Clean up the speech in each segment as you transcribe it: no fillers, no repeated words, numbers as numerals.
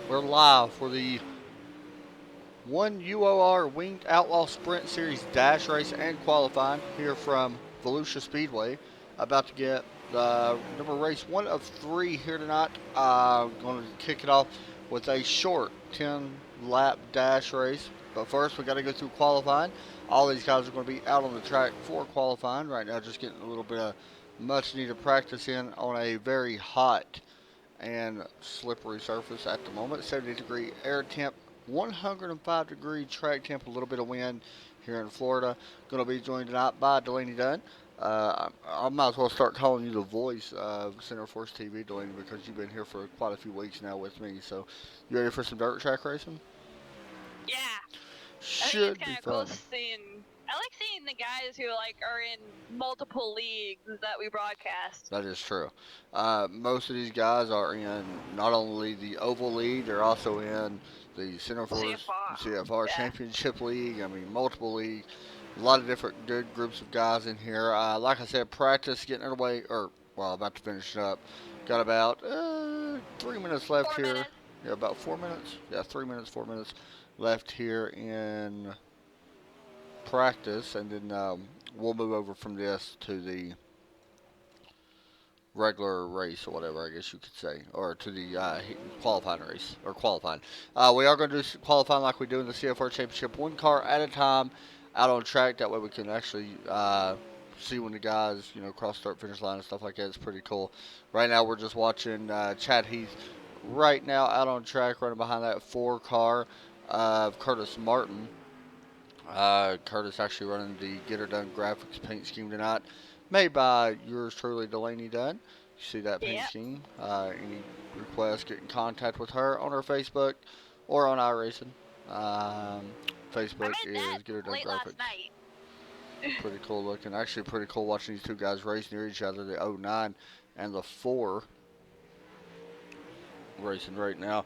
We're live for the iUOR Winged Outlaw Sprint Series Dash Race and Qualifying here from Volusia Speedway. About to get the number race one of three here tonight. Going to kick it off with a short 10 lap dash race. But first, we got to go through qualifying. All these guys are going to be out on the track for qualifying right now, just getting a little bit of much needed practice in on a very hot and slippery surface at the moment. 70-degree air temp, 105-degree track temp, a little bit of wind here in Florida. Going to be joined tonight by Delaney Dunn. I might as well start calling you the voice of Center Force TV, Delaney, because you've been here for quite a few weeks now with me. So, you ready for some dirt track racing? Yeah, I think it's Should be kind of cool fun. seeing. I like seeing the guys who are in multiple leagues that we broadcast. That is true. Most of these guys are in not only the Oval League, they're also in the Center Force CFR. CFR Yeah. Championship League. I mean, multiple leagues. A lot of different good groups of guys in here. Like I said, practice getting underway, or, well, about to finish up. Got about 3 minutes left 4 here. minutes. Yeah, about 4 minutes. Yeah, 3 minutes, 4 minutes left here in practice. And then we'll move over from this to the regular race or whatever, I guess you could say, or to the qualifying race or qualifying. We are going to do qualifying like we do in the CFR Championship, one car at a time, out on track. That way we can actually see when the guys, cross start finish line and stuff like that. It's pretty cool. Right now we're just watching Chad Heath right now out on track, running behind that four car of Curtis Martin. Curtis actually running the Get Her Done graphics paint scheme tonight, made by yours truly, Delaney Dunn. You see that paint Yep. scheme? Any requests, get in contact with her on her Facebook or on iRacing. I Facebook made that is Get Her Done late last graphics. night. Pretty cool looking. Actually, pretty cool watching these two guys race near each other. The '09 and the 4 racing right now.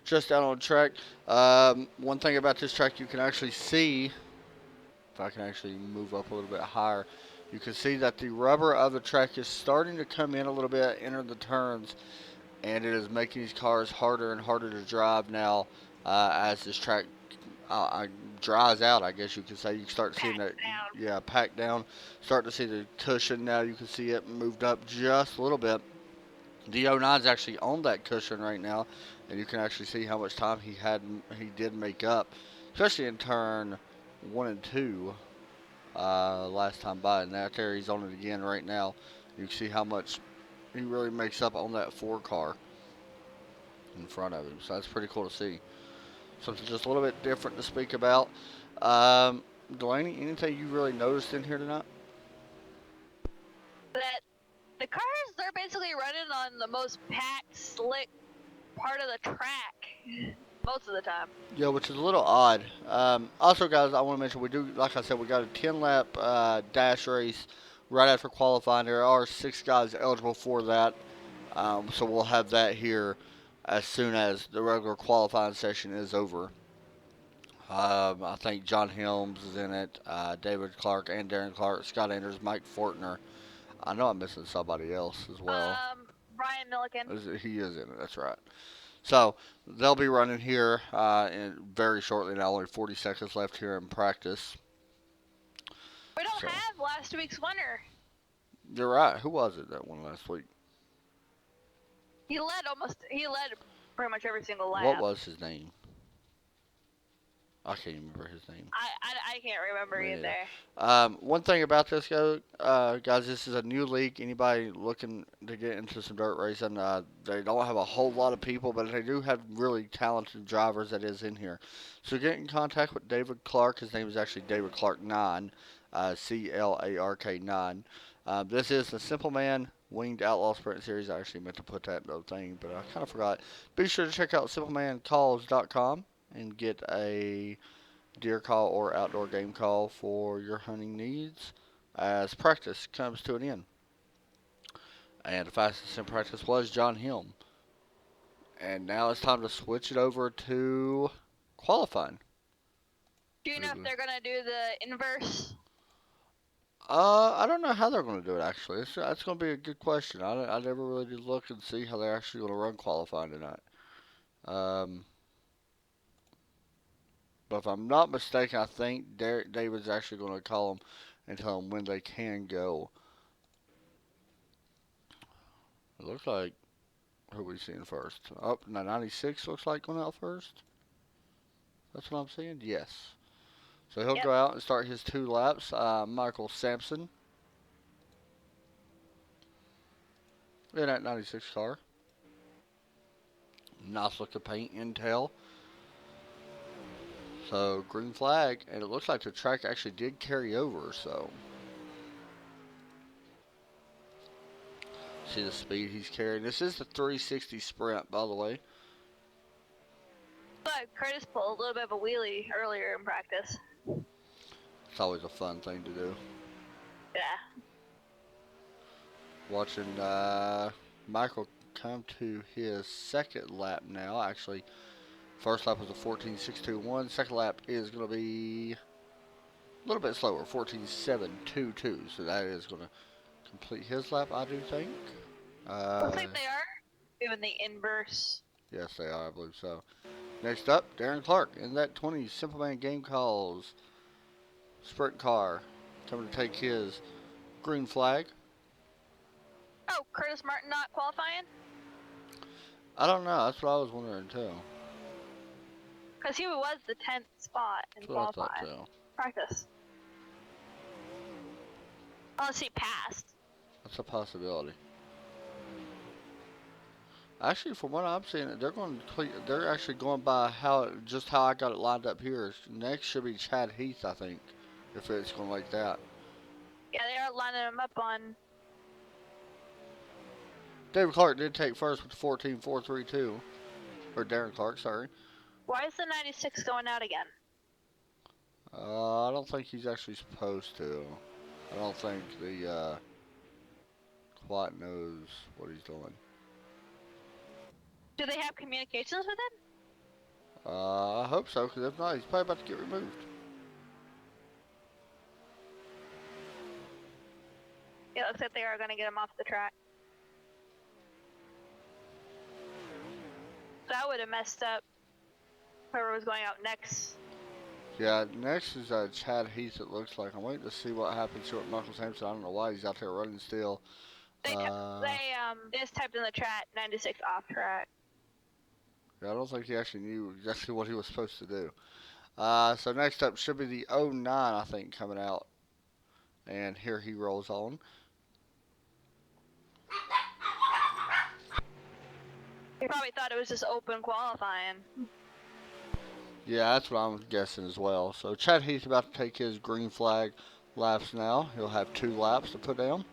Just out on track. One thing about this track, you can actually see, if I can actually move up a little bit higher, you can see that the rubber of the track is starting to come in a little bit, enter the turns, and it is making these cars harder and harder to drive now as this track dries out, I guess you could say. You can start seeing Packed that, down. yeah, packed down. Start to see the cushion now. You can see it moved up just a little bit. The '09 is actually on that cushion right now, and you can actually see how much time he did make up, especially in turn one and two last time by, and out there he's on it again right now. You can see how much he really makes up on that four car in front of him. So that's pretty cool to see. Something just a little bit different to speak about. Um, Delaney, anything you really noticed in here tonight? That the cars they're basically running on the most packed, slick part of the track most of the time. Yeah, which is a little odd. Also, guys, I want to mention we do, like I said, we got a 10 lap dash race right after qualifying. There are six guys eligible for that. So we'll have that here as soon as the regular qualifying session is over. I think John Helms is in it, David Clark and Darren Clark, Scott Anders, Mike Fortner. I know I'm missing somebody else as well. Brian Milliken. He is in it, that's right. So they'll be running here in very shortly now, only 40 seconds left here in practice. We don't So have last week's winner. you're right. Who was it that won last week? He led pretty much every single lap. What was his name? I can't even remember his name. I can't remember Me either. One thing about this, guys, this is a new league. Anybody looking to get into some dirt racing, they don't have a whole lot of people, but they do have really talented drivers that is in here. So get in contact with David Clark. His name is actually David Clark 9, CLARK 9. This is the Simple Man Winged Outlaw Sprint Series. I actually meant to put that in the thing, but I kind of forgot. Be sure to check out simplemanCalls.com and get a deer call or outdoor game call for your hunting needs as practice comes to an end. And the fastest in practice was John Helm. And now it's time to switch it over to qualifying. Do you know if they're gonna do the inverse? I don't know how they're going to do it actually. That's going to be a good question. I never really did look and see how they're actually going to run qualifying tonight. Um, but if I'm not mistaken, I think Derek David's actually going to call them and tell them when they can go. It looks like who are we seeing first? Oh, no, 96 looks like going out first. That's what I'm seeing. Yes. So he'll Yep. go out and start his 2 laps. Michael Sampson in that 96 car. Nice look of paint and tail. So green flag, and it looks like the track actually did carry over. So see the speed he's carrying. This is the 360 sprint, by the way. But Curtis pulled a little bit of a wheelie earlier in practice. It's always a fun thing to do. Yeah. Watching Michael come to his second lap now. Actually, first lap was a 14.621. Second lap is going to be a little bit slower, 14.722. So that is going to complete his lap, I do think. Looks like they are doing the inverse. Yes, they are, I believe so. Next up, Darren Clark in that 20 Simple Man Game Calls sprint car coming to take his green flag. Oh, Curtis Martin not qualifying? I don't know. That's what I was wondering too. Because he was the 10th spot in That's what I thought qualifying. too. Practice. Unless he passed. That's a possibility. Actually, from what I'm seeing, they're actually going by just how I got it lined up here. Next should be Chad Heath, I think, if it's going like that. Yeah, they are lining him up on. David Clark did take first with 14.432, or Darren Clark, sorry. Why is the 96 going out again? I don't think he's actually supposed to. I don't think the quite knows what he's doing. Do they have communications with him? I hope so, because if not, he's probably about to get removed. Yeah, it looks like they are going to get him off the track. That would have messed up whoever was going out next. Yeah, next is Chad Heath, it looks like. I'm waiting to see what happens here with Michael Sampson. I don't know why he's out there running still. They just typed in the chat 96 off track. Yeah, I don't think he actually knew exactly what he was supposed to do. So next up should be the '09, I think, coming out. And here he rolls on. He probably thought it was just open qualifying. Yeah, that's what I'm guessing as well. So Chad Heath about to take his green flag laps now. He'll have 2 laps to put down.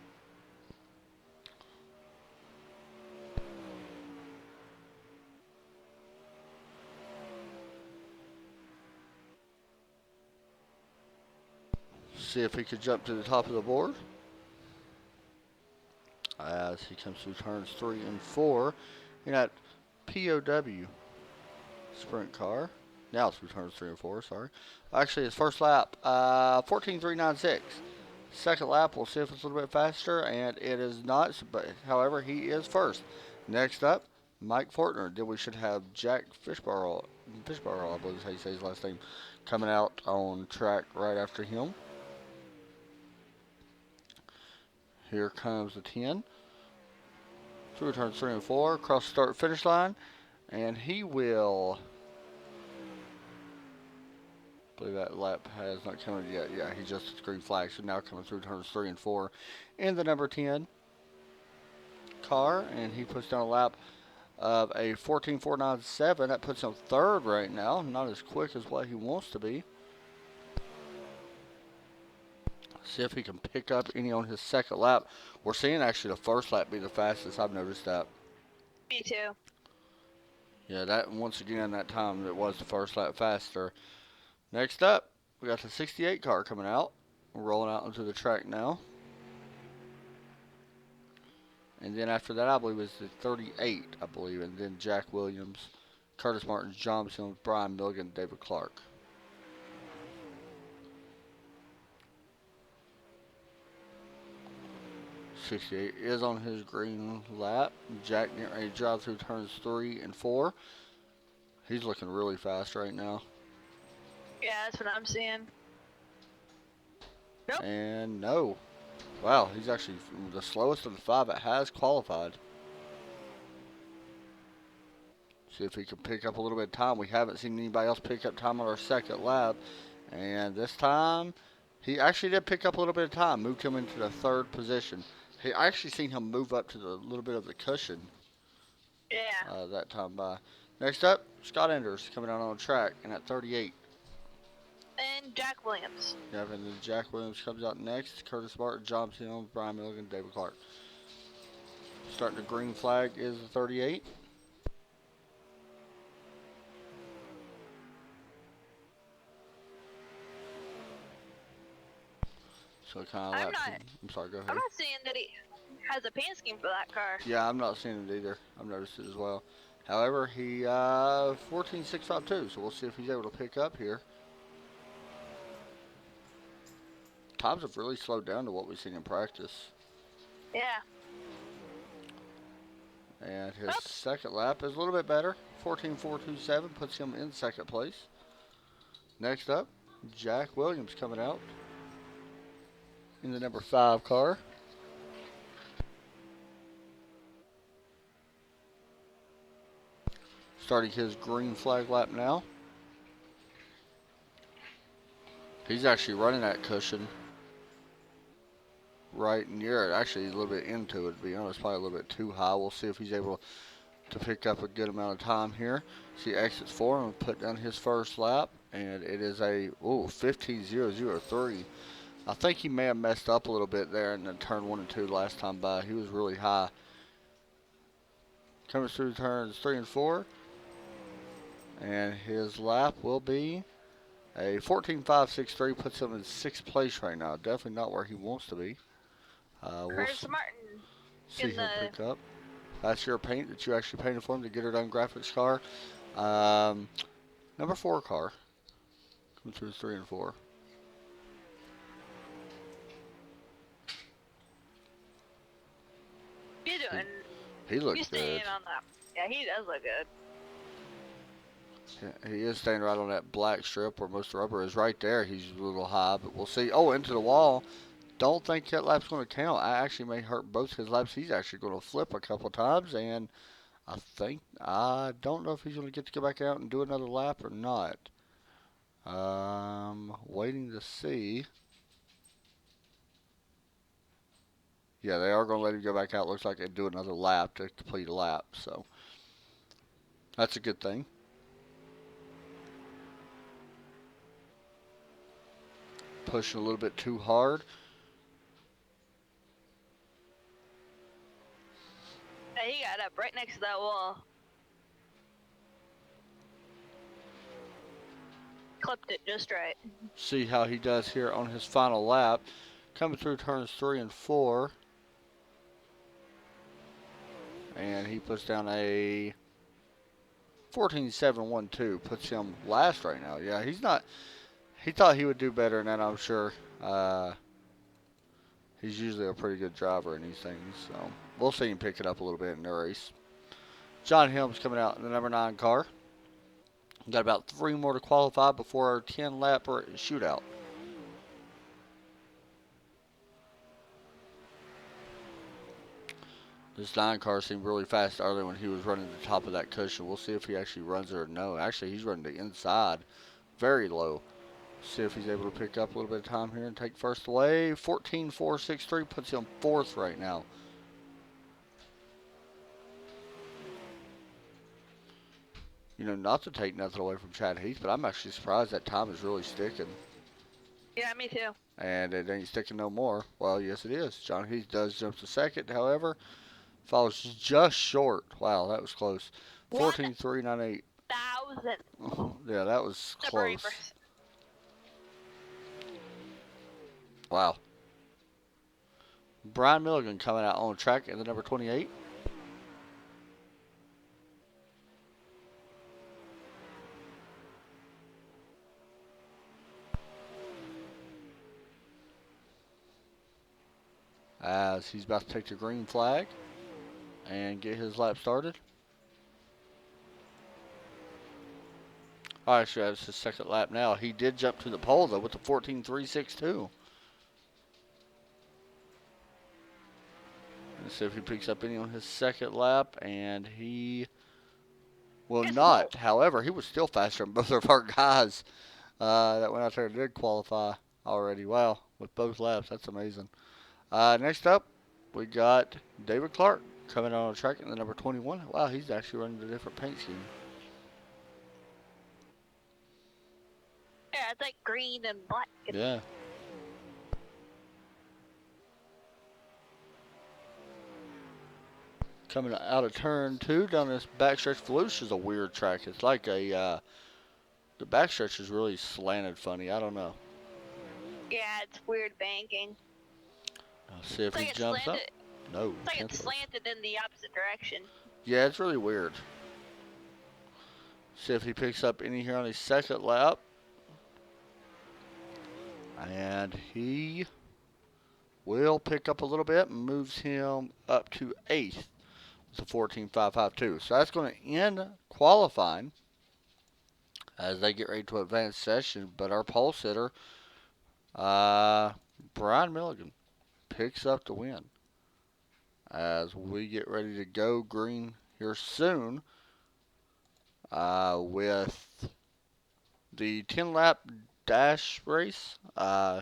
See if he could jump to the top of the board. As he comes through turns 3 and 4 in that POW sprint car. Now through turns 3 and 4, sorry. Actually, his first lap, 14.396. Second lap, we'll see if it's a little bit faster, and it is not, but however, he is first. Next up, Mike Fortner. Then we should have Jack Fishbarrel, I believe is how you say his last name, coming out on track right after him. Here comes the 10. Through turns 3 and 4, cross the start finish line, and he will. I believe that lap has not come yet. Yeah, he just green flag. So now coming through turns 3 and 4 in the number 10 car, and he puts down a lap of a 14.497. That puts him third right now. Not as quick as what he wants to be. See if he can pick up any on his second lap. We're seeing actually the first lap be the fastest. I've noticed that. Me too. Yeah, that once again that time it was the first lap faster. Next up, we got the 68 car coming out. We're rolling out onto the track now. And then after that, I believe it was the 38, I believe. And then Jack Williams, Curtis Martin, John Sims, Brian Milligan, David Clark. '68 is on his green lap. Jack getting ready to drive through turns 3 and 4. He's looking really fast right now. Yeah, that's what I'm seeing. Nope. And no. Wow, he's actually the slowest of the 5 that has qualified. See if he can pick up a little bit of time. We haven't seen anybody else pick up time on our second lap. And this time, he actually did pick up a little bit of time. Moved him into the 3rd position. I actually seen him move up to the little bit of the cushion Yeah. that time by. Next up, Scott Enders coming out on the track and at 38. And Jack Williams. Yeah, and then Jack Williams comes out next. Curtis Martin, John Sims, Brian Milligan, David Clark. Starting the green flag is the 38. So kind of I'm sorry, go ahead. I'm not seeing that he has a paint scheme for that car. Yeah, I'm not seeing it either. I've noticed it as well. However, he 14.652, so we'll see if he's able to pick up here. Times have really slowed down to what we've seen in practice. Yeah. And his second lap is a little bit better. 14.427 puts him in 2nd place. Next up, Jack Williams coming out in the number 5 car. Starting his green flag lap now. He's actually running that cushion right near it. Actually, a little bit into it, to be honest. Probably a little bit too high. We'll see if he's able to pick up a good amount of time here. See, exits 4 and put down his first lap. And it is a 15.003. I think he may have messed up a little bit there in the turn 1 and 2 last time by. He was really high. Coming through turns 3 and 4. And his lap will be a 14.563, puts him in 6th place right now. Definitely not where he wants to be. Curtis Martin. See him pick up. That's your paint that you actually painted for him, the Get Her Done graphics car. Number 4 car. Coming through 3 and 4. He's doing. He looks He's good. staying on that. Yeah, he does look good. Yeah, he is staying right on that black strip where most of the rubber is right there. He's a little high, but we'll see. Oh, into the wall. Don't think that lap's going to count. I actually may hurt both his laps. He's actually going to flip a couple times, and I don't know if he's going to get to go back out and do another lap or not. Waiting to see. Yeah, they are going to let him go back out. Looks like they do another lap to complete a lap, so that's a good thing. Pushing a little bit too hard. Yeah, he got up right next to that wall. Clipped it just right. See how he does here on his final lap. Coming through turns 3 and 4. And he puts down a 14.712. Puts him last right now. Yeah, he's not. He thought he would do better than that, I'm sure. He's usually a pretty good driver in these things. So we'll see him pick it up a little bit in the race. John Helms coming out in the number 9 car. Got about 3 more to qualify before our 10-lap shootout. This 9 car seemed really fast earlier when he was running the top of that cushion. We'll see if he actually runs it or no. Actually, he's running the inside very low. See if he's able to pick up a little bit of time here and take first away. 14.463 puts him 4th right now. You know, not to take nothing away from Chad Heath, but I'm actually surprised that time is really sticking. Yeah, me too. And it ain't sticking no more. Well, yes, it is. John Heath does jump to 2nd, however, falls just short. Wow, that was close. 14.398. 1,000. Yeah, that was close. Wow. Brian Milligan coming out on track in the number 28. As he's about to take the green flag and get his lap started. Oh, actually, that's his second lap now. He did jump to the pole, though, with the 14.362. Let's see if he picks up any on his second lap, and he will Gets the pole. not. However, he was still faster than both of our guys that went out there and did qualify already. Wow, with both laps. That's amazing. Next up, we got David Clark coming on the track in the number 21. Wow, he's actually running a different paint scheme. Yeah, it's like green and black. Yeah. Coming out of turn 2 down this backstretch. Volusia is a weird track. It's like the backstretch is really slanted funny. I don't know. Yeah, it's weird banking. I'll see if It's he like it's jumps up. slanted. No, It's like tenth it's of. slanted in the opposite direction. Yeah, it's really weird. See if he picks up any here on his second lap. And he will pick up a little bit and moves him up to 8th with a 14.552. So that's going to end qualifying as they get ready to advance session. But our pole sitter, uh, Brian Milligan, picks up the win as we get ready to go green here soon with the 10 lap dash race.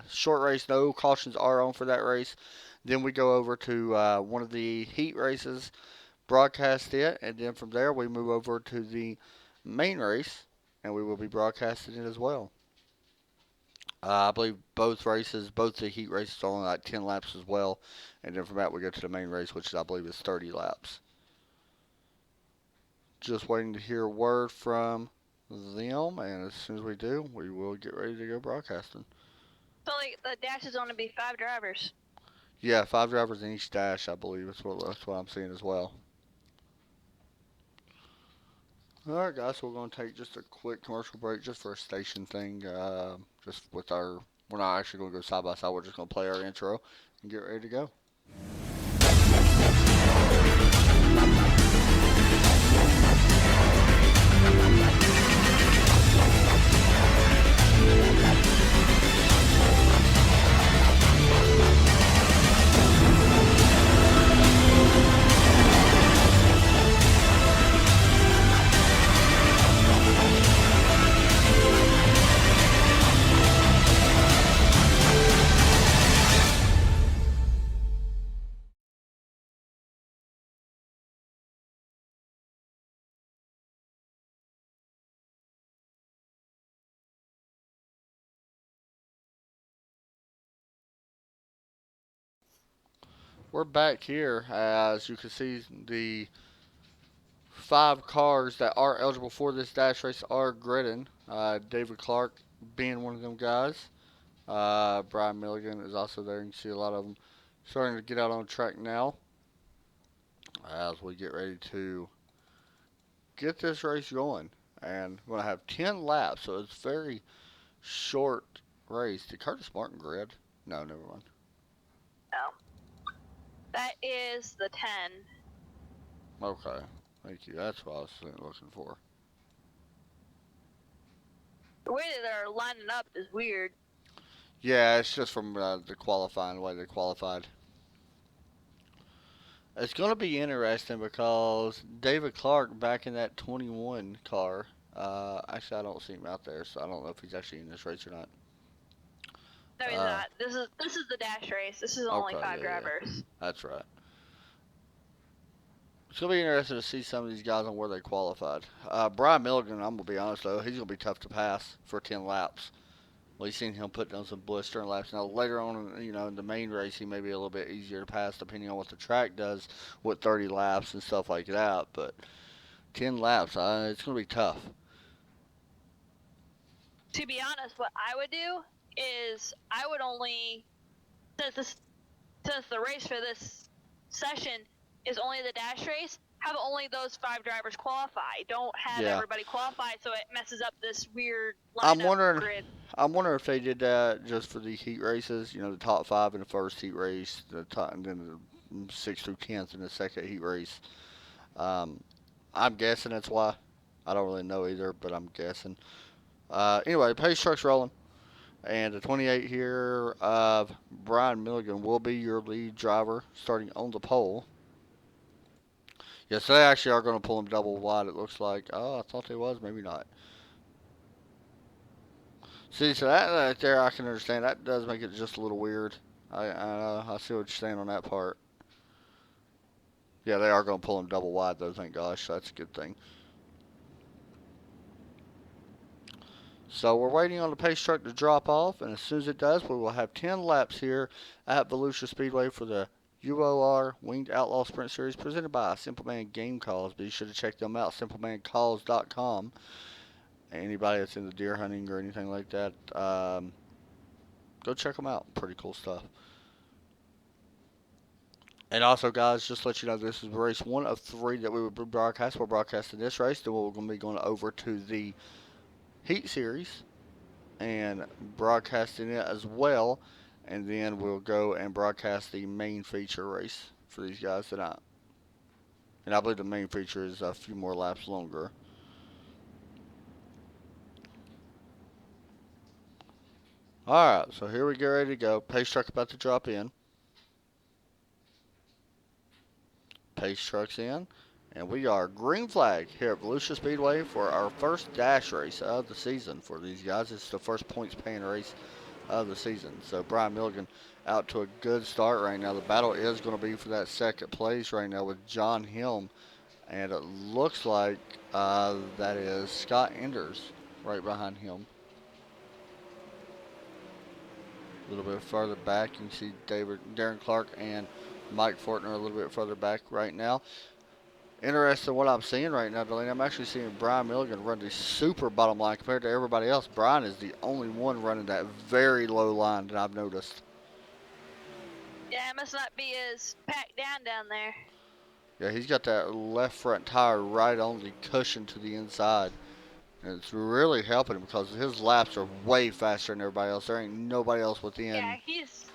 Short race, no cautions are on for that race. Then we go over to one of the heat races, broadcast it, and then from there we move over to the main race, and we will be broadcasting it as well. I believe both races, both the heat races, are only like 10 laps as well, and then from that we go to the main race, which I believe is 30 laps. Just waiting to hear word from them, and as soon as we do, we will get ready to go broadcasting. So like the dash is only be 5 drivers. Yeah, 5 drivers in each dash, I believe. That's what I'm seeing as well. All right, guys, so we're going to take just a quick commercial break just for a station thing. Just with our, we're not actually going to go side by side. We're just going to play our intro and get ready to go. We're back here. As you can see, the 5 cars that are eligible for this dash race are gridding. David Clark being one of them guys. Brian Milligan is also there. You can see a lot of them starting to get out on track now as we get ready to get this race going. And we're going to have 10 laps, so it's a very short race. Did Curtis Martin grid? No, never mind. No. That is the 10. Okay, thank you. That's what I was looking for. The way that they're lining up is weird. Yeah, it's just from the qualifying, the way they qualified. It's going to be interesting because David Clark back in that 21 car. Actually, I don't see him out there, so I don't know if he's actually in this race or not. No, he's not. This is the dash race. This is only Okay, 5 yeah, yeah. drivers. That's right. It's going to be interesting to see some of these guys on where they qualified. Brian Milligan, I'm going to be honest, though, he's going to be tough to pass for 10 laps. We've seen him put down some blistering laps. Now, later on, in the main race, he may be a little bit easier to pass depending on what the track does with 30 laps and stuff like that. But 10 laps, it's going to be tough. To be honest, what I would do is I would only, since the race for this session is only the dash race, have only those 5 drivers qualify. Don't have everybody qualify so it messes up this weird lineup grid. I'm wondering if they did that just for the heat races. The top 5 in the first heat race, and then the 6th through 10th in the second heat race. I'm guessing that's why. I don't really know either, but I'm guessing. Anyway, pace truck's rolling. And the 28 here of Brian Milligan will be your lead driver starting on the pole. Yes, they actually are going to pull him double wide, it looks like. Oh, I thought they was. Maybe not. See, so that right there, I can understand. That does make it just a little weird. I see what you're saying on that part. Yeah, they are going to pull him double wide, though, thank gosh. That's a good thing. So we're waiting on the pace truck to drop off, and as soon as it does, we will have 10 laps here at Volusia Speedway for the iUOR Winged Outlaw Sprint Series presented by Simple Man Game Calls. Be sure to check them out, simplemancalls.com. Anybody that's into deer hunting or anything like that, go check them out. Pretty cool stuff. And also, guys, just to let you know, this is race 1 of 3 that we will broadcast. We're broadcasting this race, then we're going to be going over to the Heat Series and broadcasting it as well. And then we'll go and broadcast the main feature race for these guys tonight. And I believe the main feature is a few more laps longer. Alright, so here we get ready to go. Pace truck about to drop in. Pace truck's in. And we are green flag here at Volusia Speedway for our first dash race of the season for these guys. It's the first points paying race of the season. So Brian Milligan out to a good start right now. The battle is going to be for that second place right now with John Hill. And it looks like that is Scott Enders right behind him. A little bit further back, you can see Darren Clark and Mike Fortner a little bit further back right now. Interesting what I'm seeing right now, Delaney. I'm actually seeing Brian Milligan run the super bottom line compared to everybody else. Brian is the only one running that very low line that I've noticed. Yeah, it must not be as packed down there. Yeah, he's got that left front tire right on the cushion to the inside. And it's really helping him because his laps are way faster than everybody else. There ain't nobody else within. Yeah, he's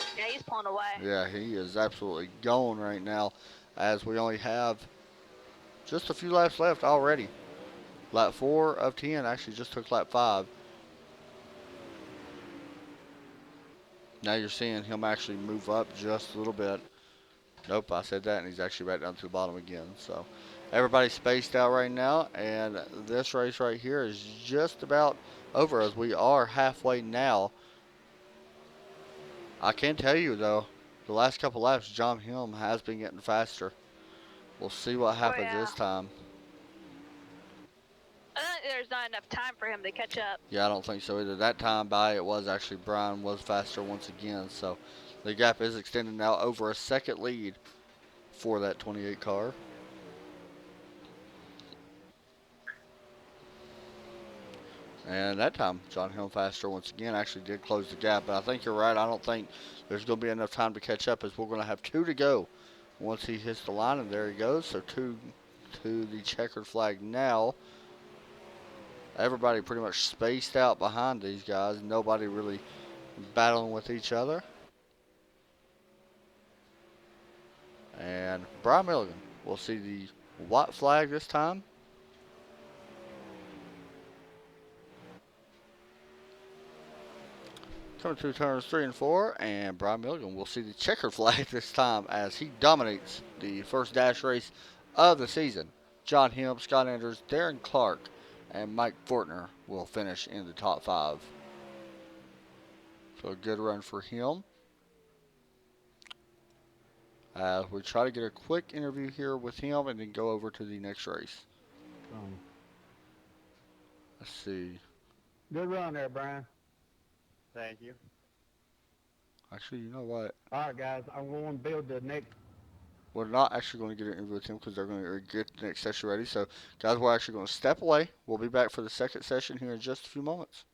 pulling away. Yeah, he is absolutely going right now as we only have just a few laps left already. Lap 4 of 10 actually just took lap 5. Now you're seeing him actually move up just a little bit. Nope, I said that, and he's actually back down to the bottom again. So everybody's spaced out right now, and this race right here is just about over as we are halfway now. I can tell you, though, the last couple laps, John Hill has been getting faster. We'll see what happens this time. I think there's not enough time for him to catch up. Yeah, I don't think so either. That time by, it was actually Brian was faster once again. So the gap is extended now over a second lead for that 28 car. And that time, John Hill faster once again actually did close the gap. But I think you're right. I don't think there's going to be enough time to catch up as we're going to have 2 to go once he hits the line. And there he goes. So 2 to the checkered flag now. Everybody pretty much spaced out behind these guys. Nobody really battling with each other. And Brian Milligan will see the white flag this time. Coming through turns 3 and 4, and Brian Milligan will see the checkered flag this time as he dominates the first dash race of the season. John Hill, Scott Enders, Darren Clark, and Mike Fortner will finish in the top 5. So a good run for him. We try to get a quick interview here with him and then go over to the next race. Let's see. Good run there, Brian. Thank you. Actually, you know what? All right, guys, I'm going to build the next. We're not actually going to get an interview with him because they're going to get the next session ready. So, guys, we're actually going to step away. We'll be back for the second session here in just a few moments.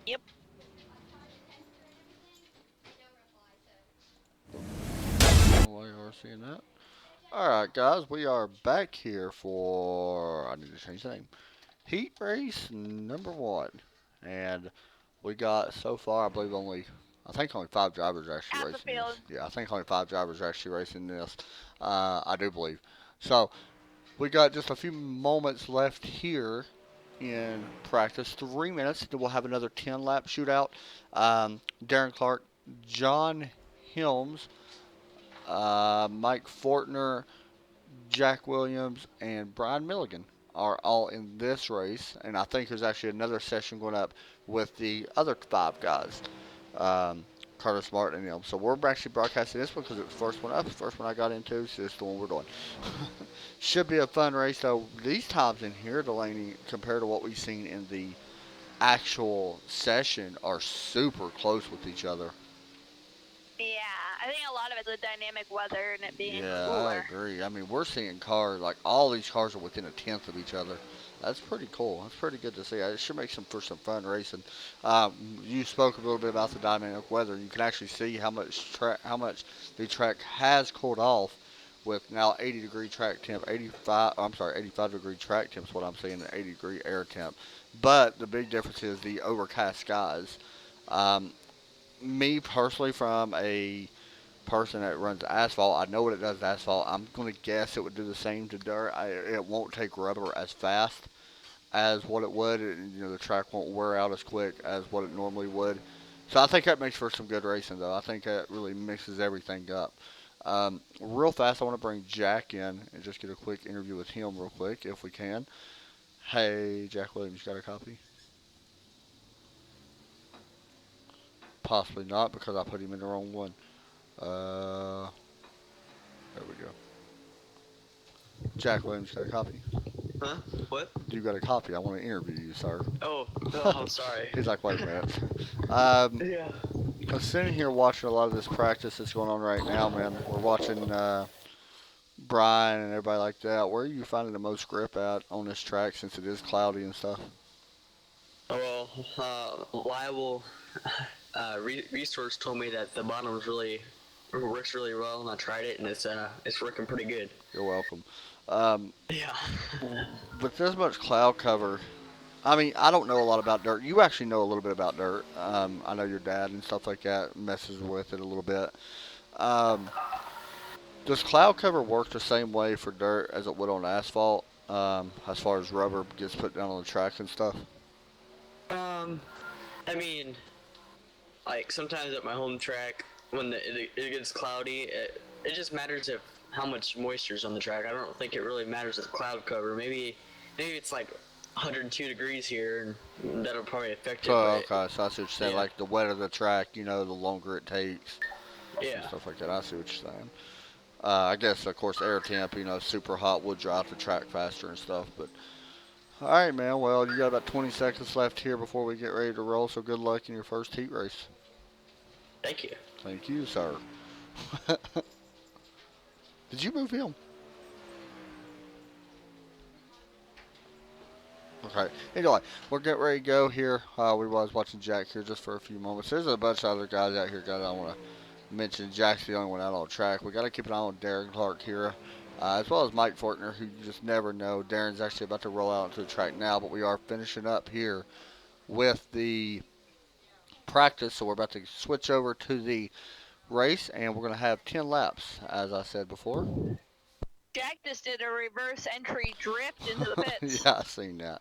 Yep. We are seeing that. Alright, guys, we are back here for. I need to change the name. Heat race number one. And we got so far, I believe, I think only five drivers are actually Half the racing field. this. Yeah, I think only five drivers are actually racing this. I do believe. So, we got just a few moments left here in practice. 3 minutes. Then we'll have another 10 lap shootout. Darren Clark, John Helms, Mike Fortner, Jack Williams, and Brian Milligan are all in this race. And I think there's actually another session going up with the other five guys. Um, Curtis Martin and them. So we're actually broadcasting this one because it was the first one up, the first one I got into, so this is the one we're doing. Should be a fun race, though. These times in here, Delaney, compared to what we've seen in the actual session, are super close with each other. Yeah, I think a lot of it's the dynamic weather and it being Yeah, I cooler. agree. I mean, we're seeing cars, like all these cars are within a tenth of each other. That's pretty cool. That's pretty good to see. It should make for some fun racing. You spoke a little bit about the dynamic weather. You can actually see how much the track has cooled off with now 80-degree track temp, 85-degree track temp is what I'm seeing, an 80-degree air temp. But the big difference is the overcast skies. Um, Me personally, from a person that runs asphalt, I know what it does to asphalt. I'm going to guess it would do the same to dirt. It won't take rubber as fast as what it would. The track won't wear out as quick as what it normally would. So I think that makes for some good racing, though. I think that really mixes everything up. Real fast, I want to bring Jack in and just get a quick interview with him, real quick, if we can. Hey, Jack Williams, got a copy? Possibly not, because I put him in the wrong one. Uh, there we go. Jack Williams, got a copy? Huh? What? You got a copy. I want to interview you, sir. Oh, no, I'm sorry. He's like, wait a minute. Um, Yeah. I'm sitting here watching a lot of this practice that's going on right now, man. We're watching Brian and everybody like that. Where are you finding the most grip at on this track since it is cloudy and stuff? Well, Liable Resource told me that the bottom's really works really well, and I tried it, and it's working pretty good. You're welcome. Um, Yeah. with this much cloud cover, I mean, I don't know a lot about dirt. You actually know a little bit about dirt. I know your dad and stuff like that messes with it a little bit. Um, Does cloud cover work the same way for dirt as it would on asphalt? As far as rubber gets put down on the track and stuff. Um, I mean, like sometimes at my home track, when it gets cloudy, it just matters if how much moisture's on the track. I don't think it really matters with cloud cover. Maybe it's like 102 degrees here, and that'll probably affect it. So But okay, so I see what you're saying. yeah, Like the wetter the track, the longer it takes and yeah. stuff like that. I see what you're saying. I guess of course air temp, super hot would dry out the track faster and stuff. But all right, man. Well, you got about 20 seconds left here before we get ready to roll. So good luck in your first heat race. Thank you. Thank you, sir. Did you move him? Okay. Anyway, we're getting ready to go here. We was watching Jack here just for a few moments. There's a bunch of other guys out here, guys. I want to mention Jack's the only one out on track. We got to keep an eye on Darren Clark here, as well as Mike Fortner, who you just never know. Darren's actually about to roll out onto the track now, but we are finishing up here with the practice, so we're about to switch over to the race, and we're going to have 10 laps, as I said before. Jack just did a reverse entry drift into the pits. Yeah, I've seen that.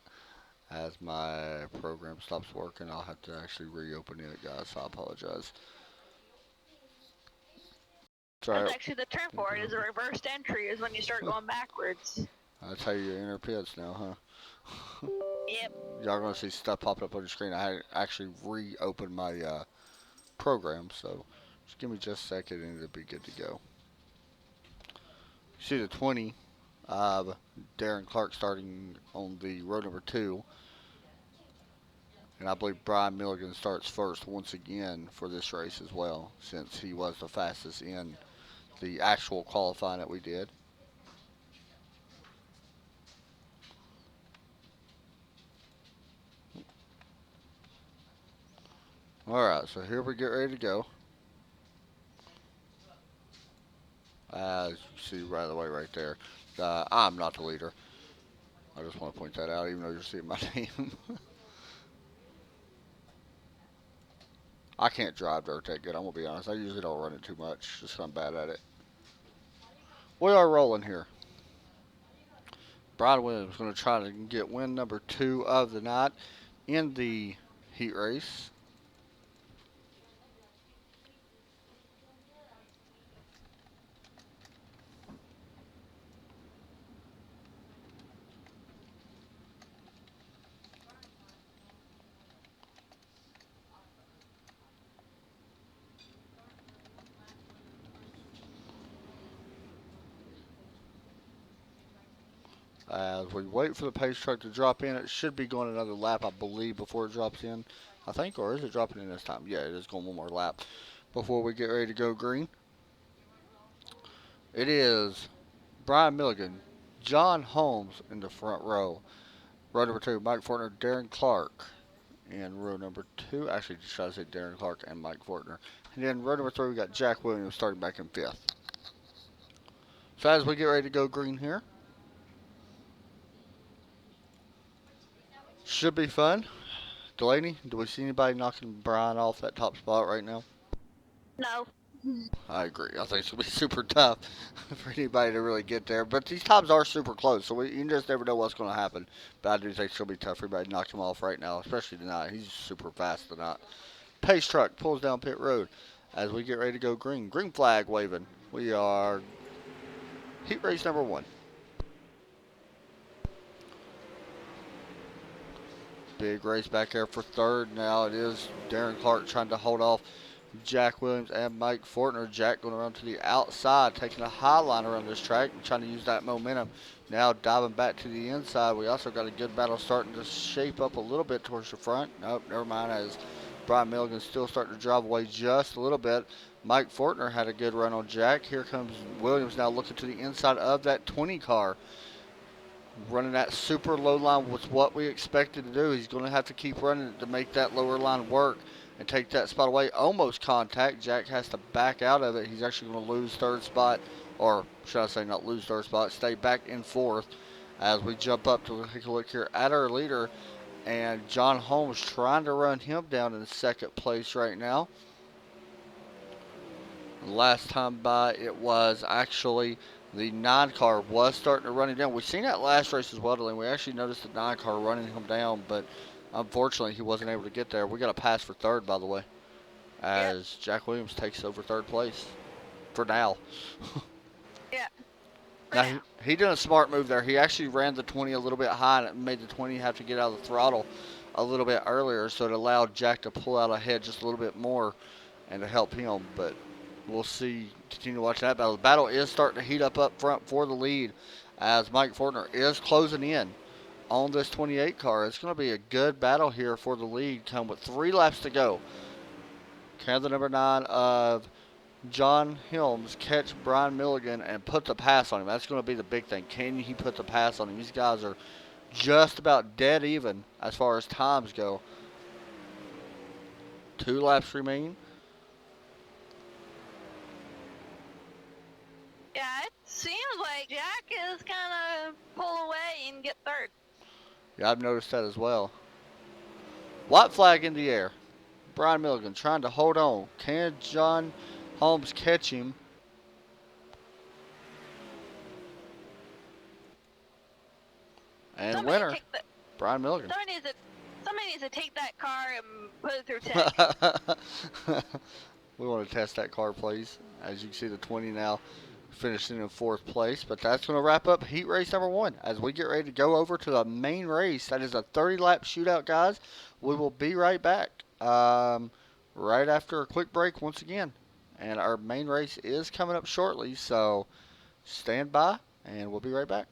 As my program stops working, I'll have to actually reopen it, guys, so I apologize. Sorry. That's actually the term for it, is a reversed entry, is when you start going backwards. That's how you enter pits now, huh? Yep. Y'all gonna see stuff popping up on your screen. I had actually reopened my program, so just give me just a second and it'll be good to go. See the 20, Darren Clark starting on the row number 2. And I believe Brian Milligan starts first once again for this race as well, since he was the fastest in the actual qualifying that we did. Alright, so here we get ready to go. As you see right away right there, I'm not the leader. I just want to point that out, even though you're seeing my name. I can't drive dirt that good, I'm going to be honest. I usually don't run it too much, just 'cause I'm bad at it. We are rolling here. Brian Williams is going to try to get win number 2 of the night in the heat race. As we wait for the pace truck to drop in, it should be going another lap, I believe, before it drops in. I think, or is it dropping in this time? Yeah, it is going one more lap before we get ready to go green. It is Brian Milligan, John Holmes in the front row. Row number 2, Mike Fortner, Darren Clark. In row number 2, actually, just try to say Darren Clark and Mike Fortner. And then row number 3, we got Jack Williams starting back in 5th. So as we get ready to go green here, should be fun. Delaney, do we see anybody knocking Brian off that top spot right now? No. I agree. I think it's going to be super tough for anybody to really get there. But these times are super close, so you just never know what's going to happen. But I do think it's going to be tough for everybody to knock him off right now, especially tonight. He's super fast tonight. Pace truck pulls down pit road as we get ready to go green. Green flag waving. We are heat race number 1. Big race back there for 3rd. Now it is Darren Clark trying to hold off Jack Williams and Mike Fortner. Jack going around to the outside, taking a high line around this track and trying to use that momentum. Now diving back to the inside. We also got a good battle starting to shape up a little bit towards the front. Nope, never mind, as Brian Milligan still starting to drive away just a little bit. Mike Fortner had a good run on Jack. Here comes Williams now looking to the inside of that 20 car. Running that super low line was what we expected to do. He's going to have to keep running it to make that lower line work and take that spot away. Almost contact. Jack has to back out of it. He's actually going to lose 3rd spot, or should I say not lose 3rd spot, stay back in 4th as we jump up to take a look here at our leader. And John Holmes trying to run him down in 2nd place right now. Last time by, it was actually the 9 car was starting to run him down. We've seen that last race as well, and we actually noticed the 9 car running him down, but unfortunately he wasn't able to get there. We got a pass for 3rd, by the way, as Jack Williams takes over 3rd place for now. Yeah. Now, he did a smart move there. He actually ran the 20 a little bit high and made the 20 have to get out of the throttle a little bit earlier, so it allowed Jack to pull out ahead just a little bit more and to help him, but we'll see. Continue watching that battle. The battle is starting to heat up front for the lead as Mike Fortner is closing in on this 28 car. It's going to be a good battle here for the lead. Come with 3 laps to go. Can the number 9 of John Helms catch Brian Milligan and put the pass on him? That's going to be the big thing. Can he put the pass on him? These guys are just about dead even as far as times go. 2 laps remain. Yeah, it seems like Jack is kind of pull away and get 3rd. Yeah, I've noticed that as well. White flag in the air. Brian Milligan trying to hold on. Can John Holmes catch him? And Somebody winner, Brian Milligan. Somebody needs to take that car and put it through tech. We want to test that car, please. As you can see, the 20 now finishing in 4th place. But that's going to wrap up heat race number 1 as we get ready to go over to the main race. That is a 30-lap shootout, guys. We will be right back right after a quick break once again. And our main race is coming up shortly, so stand by, and we'll be right back.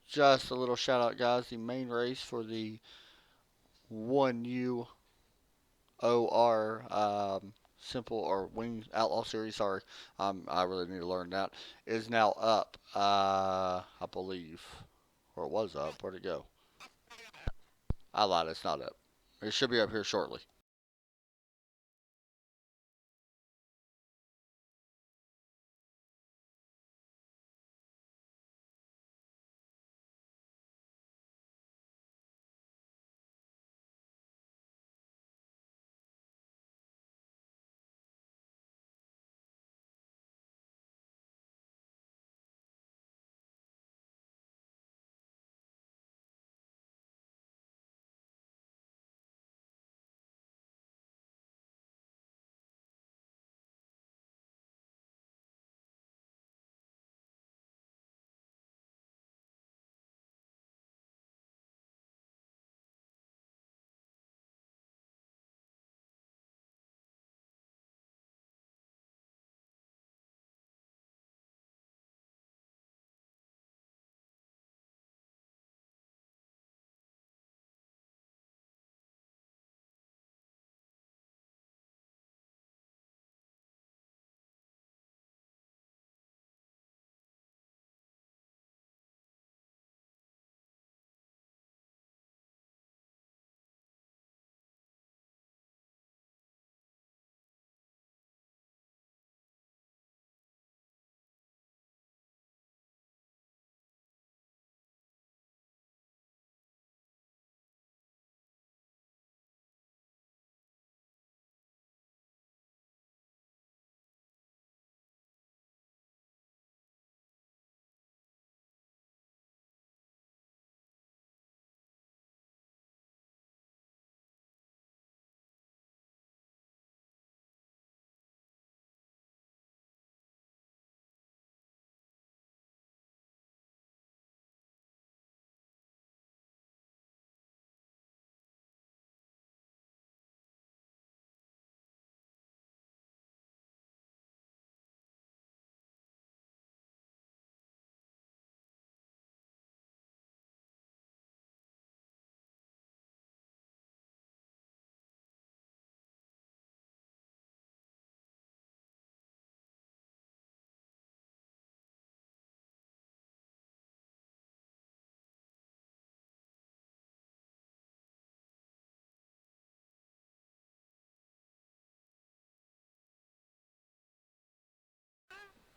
just a little shout out, guys. The main race for the 1U OR simple or wing outlaw series. Sorry, I really need to learn that. Is now up. I believe, or it was up. Where'd it go? I lied. It's not up. It should be up here shortly.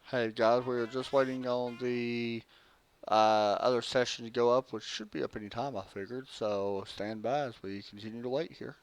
Hey guys, we are just waiting on the other session to go up, which should be up any time, I figured. So stand by as we continue to wait here.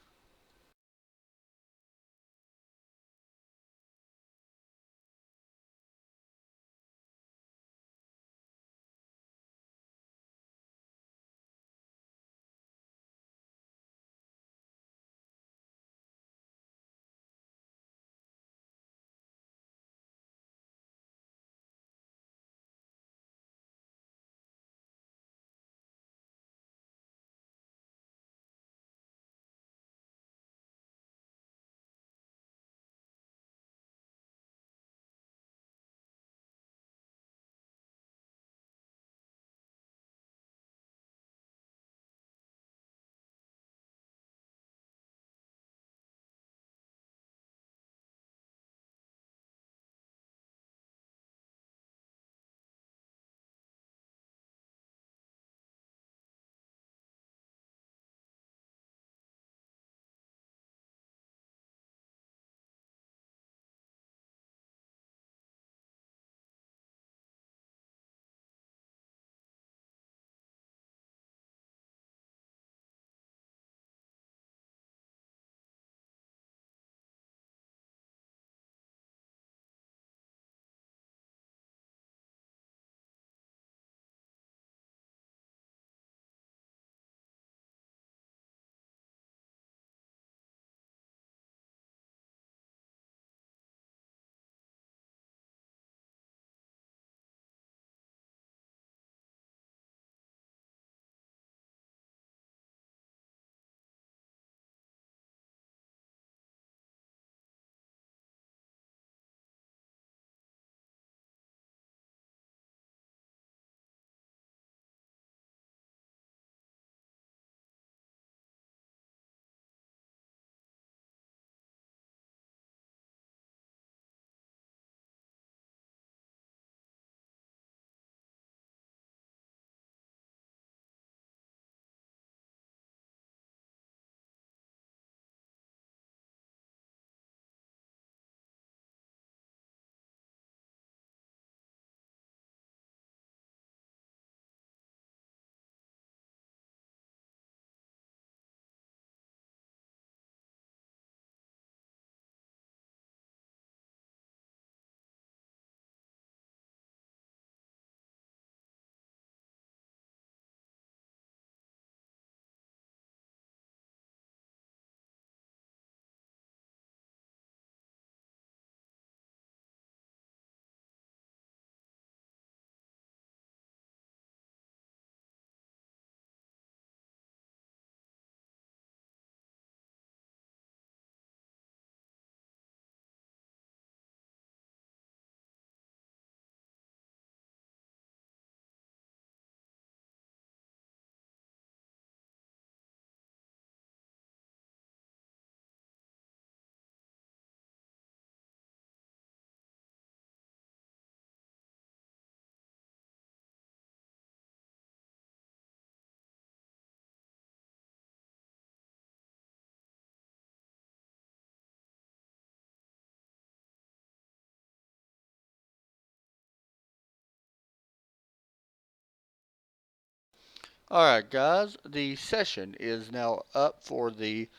Alright, guys, the session is now up for the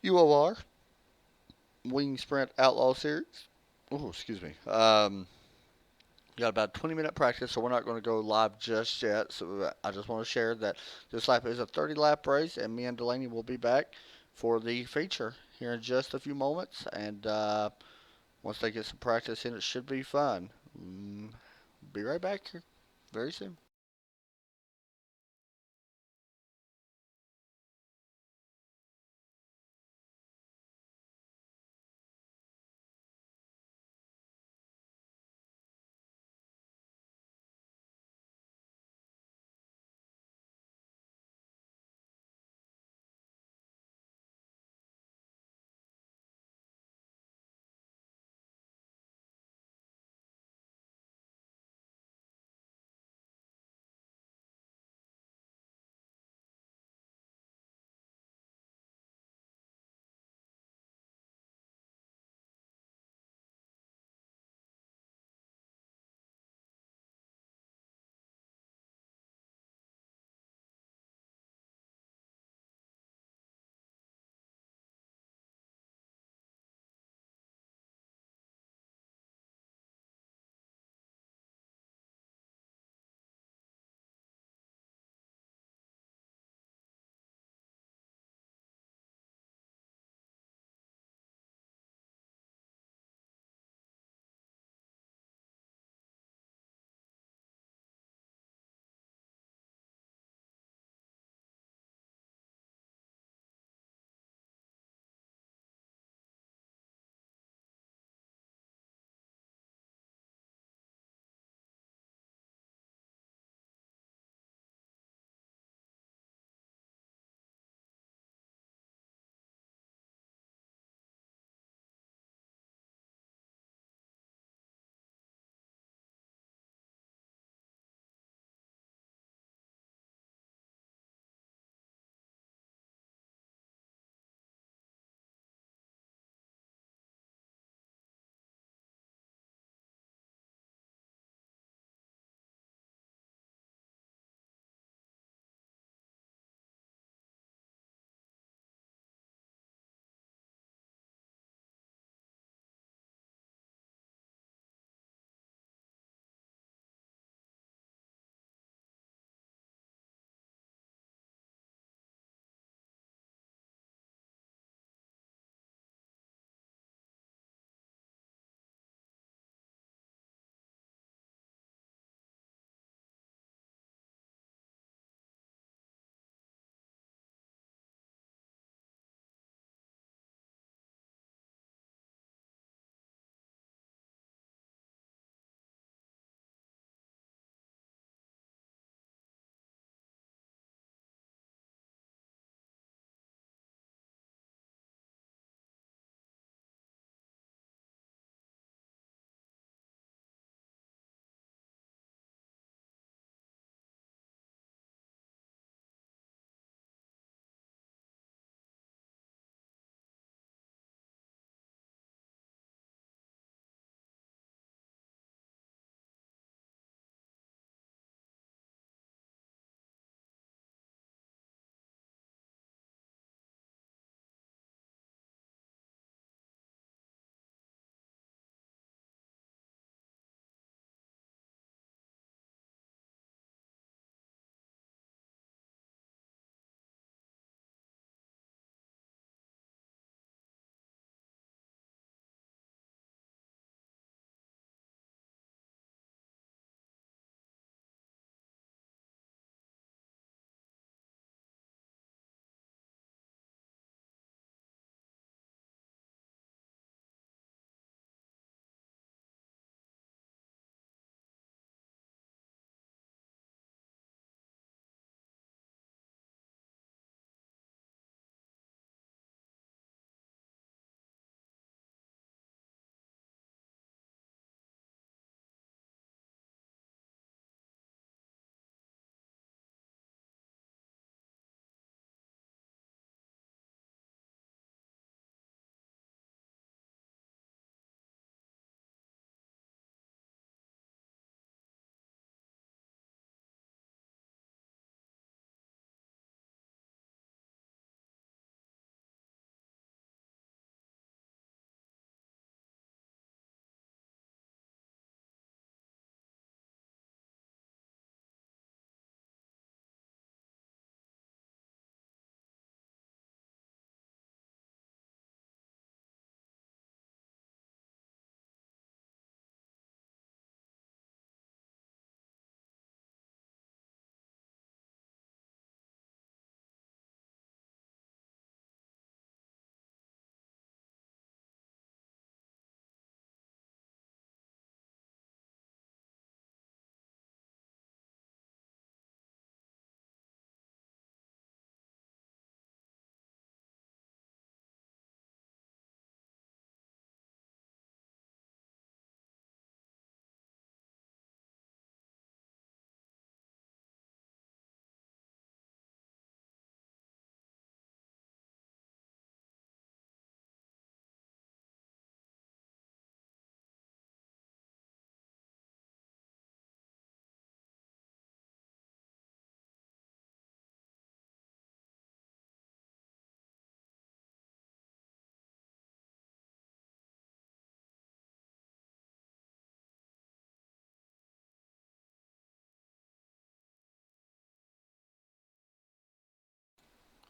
UOR Wing Sprint Outlaw Series. Oh, excuse me. We got about 20-minute practice, so we're not going to go live just yet. So I just want to share that this lap is a 30-lap race, and me and Delaney will be back for the feature here in just a few moments. And once they get some practice in, it should be fun. Be right back here very soon.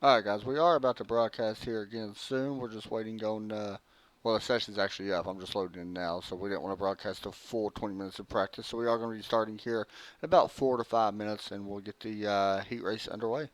All right, guys, we are about to broadcast here again soon. We're just waiting on. Well, the session's actually up. I'm just loading in now, so we didn't want to broadcast a full 20 minutes of practice. So we are going to be starting here in about 4 to 5 minutes, and we'll get the heat race underway.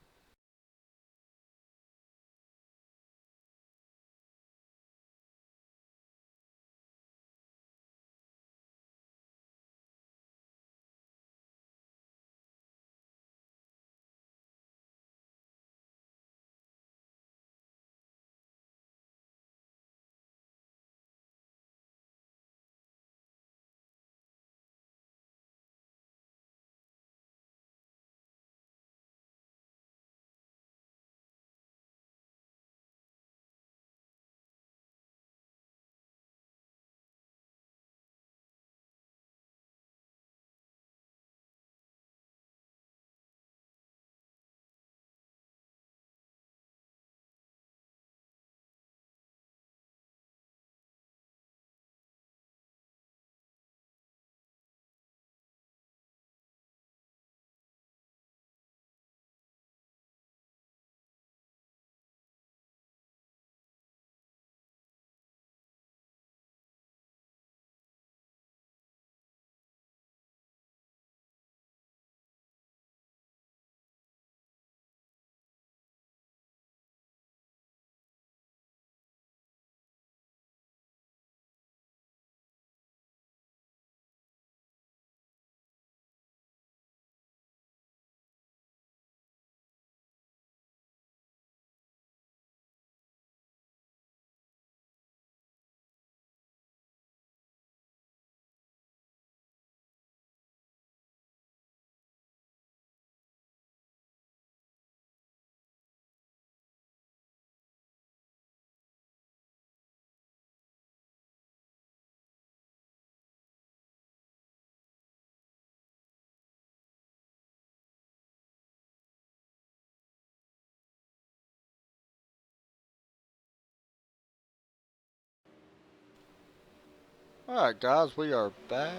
All right, guys, we are back,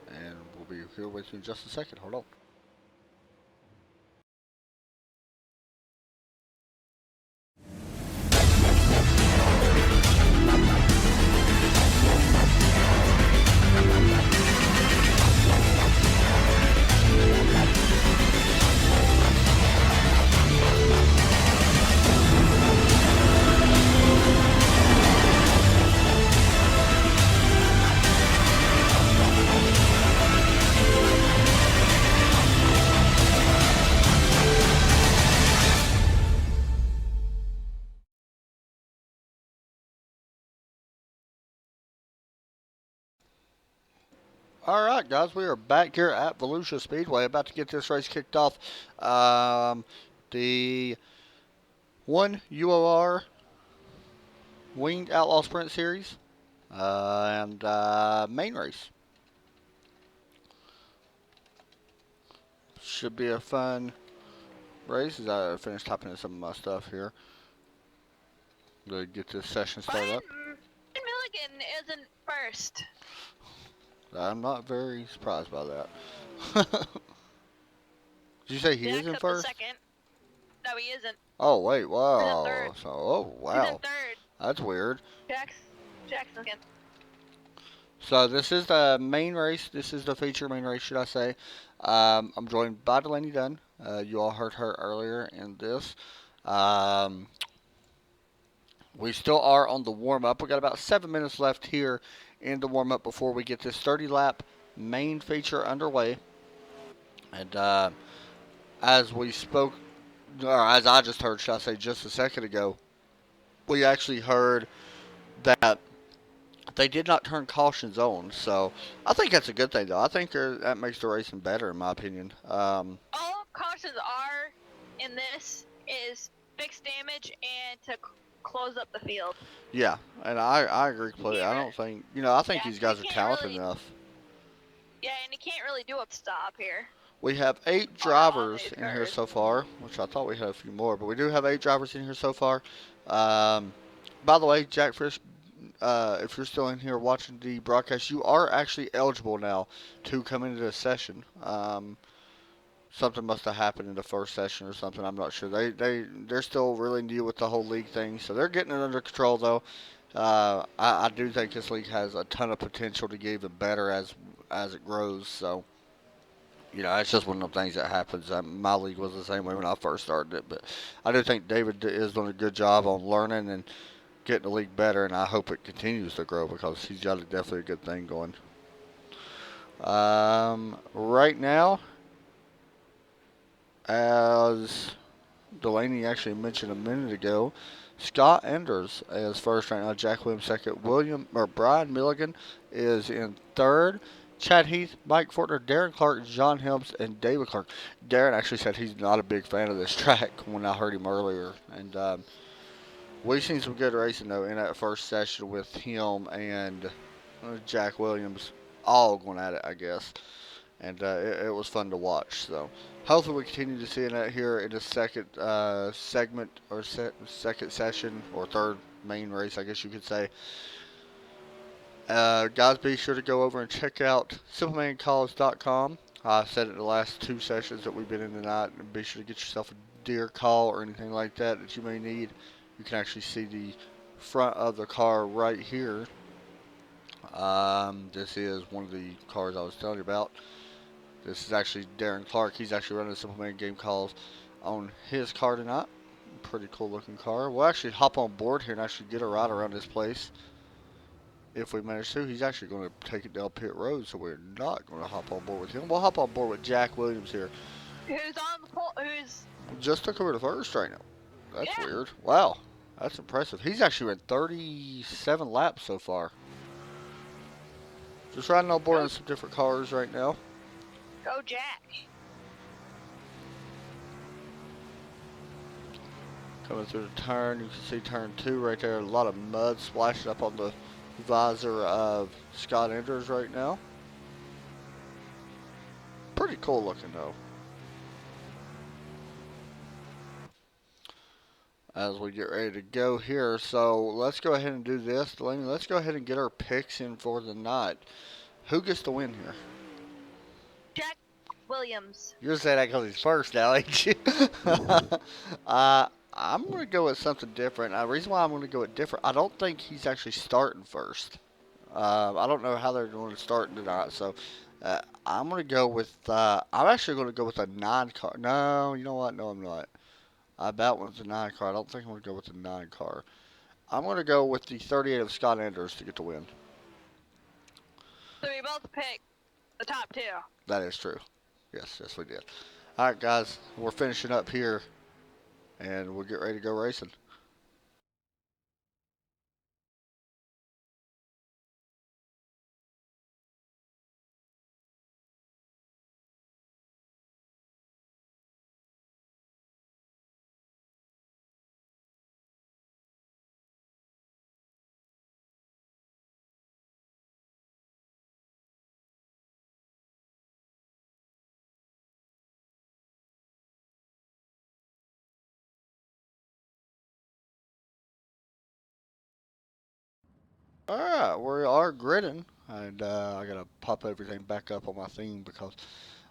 and we'll be here with you in just a second. Hold on. All right, guys, we are back here at Volusia Speedway, about to get this race kicked off. The one UOR Winged Outlaw Sprint Series and main race. Should be a fun race as I finish typing in some of my stuff here to get this session started up. Milligan isn't first. I'm not very surprised by that. Did you say he Jack's is in up first? second. No, he isn't. Oh wait, He's in wow. third. So, oh He's in wow, third. that's weird. Jack's second. So this is the main race. This is the feature main race, should I say? I'm joined by Delaney Dunn. You all heard her earlier in this. Um, we still are on the warm up. We got about 7 minutes left here in the warm up before we get this 30 lap main feature underway. And as we spoke, or as I just heard, should I say, just a second ago, we actually heard that they did not turn cautions on. So I think that's a good thing, though. I think that makes the racing better, in my opinion. All cautions are in this is fixed damage and to close up the field. Yeah, and I agree completely. I don't think, I think Yeah, these guys you are can't talented really- enough. Yeah, and you can't really do a stop here. We have 8 on drivers these in here cars. so far, which I thought we had a few more, but we do have 8 drivers in here so far. By the way, Jack Frisch, if you're still in here watching the broadcast, you are actually eligible now to come into this session. something must have happened in the first session or something. I'm not sure. They're still really new with the whole league thing, so they're getting it under control though. I do think this league has a ton of potential to get even better as it grows. So it's just one of the things that happens. My league was the same way when I first started it, but I do think David is doing a good job on learning and getting the league better, and I hope it continues to grow because he's got definitely a good thing going. Right now, as Delaney actually mentioned a minute ago, Scott Enders is first right now. Jack Williams second. Brian Milligan is in third. Chad Heath, Mike Fortner, Darren Clark, John Helms, and David Clark. Darren actually said he's not a big fan of this track when I heard him earlier. And we've seen some good racing, though, in that first session with him and Jack Williams all going at it, I guess. And it was fun to watch. So hopefully we continue to see that here in the second segment or second session or third main race, I guess you could say. Guys, be sure to go over and check out simplemancolors.com. I said it in the last two sessions that we've been in tonight. And be sure to get yourself a deer call or anything like that you may need. You can actually see the front of the car right here. This is one of the cars I was telling you about. This is actually Darren Clark. He's actually running Simple Man Game Calls on his car tonight. Pretty cool looking car. We'll actually hop on board here and actually get a ride around this place. If we manage to, he's actually going to take it down pit road, so we're not going to hop on board with him. We'll hop on board with Jack Williams here. Who's on the pole? Who's just took over the first right now. That's yeah. weird. Wow, that's impressive. He's actually ran 37 laps so far. Just riding on board on some different cars right now. Go Jack. Coming through the turn, you can see turn 2 right there. A lot of mud splashing up on the visor of Scott Enders right now. Pretty cool looking though. As we get ready to go here, so let's go ahead and do this, Delaney. Let's go ahead and get our picks in for the night. Who gets the win here? Jack Williams. You're saying that because he's first now, ain't you? I'm going to go with something different. The reason why I'm going to go with different, I don't think he's actually starting first. I don't know how they're going to start tonight, so I'm going to go with, I'm actually going to go with a 9 car. No, you know what? No, I'm not. I about went with the 9 car. I don't think I'm going to go with the 9 car. I'm going to go with the 38 of Scott Enders to get the win. So we both picked the top 2. That is true. Yes, we did. All right, guys, we're finishing up here, and we'll get ready to go racing. All right, we are gridding, and I gotta pop everything back up on my theme because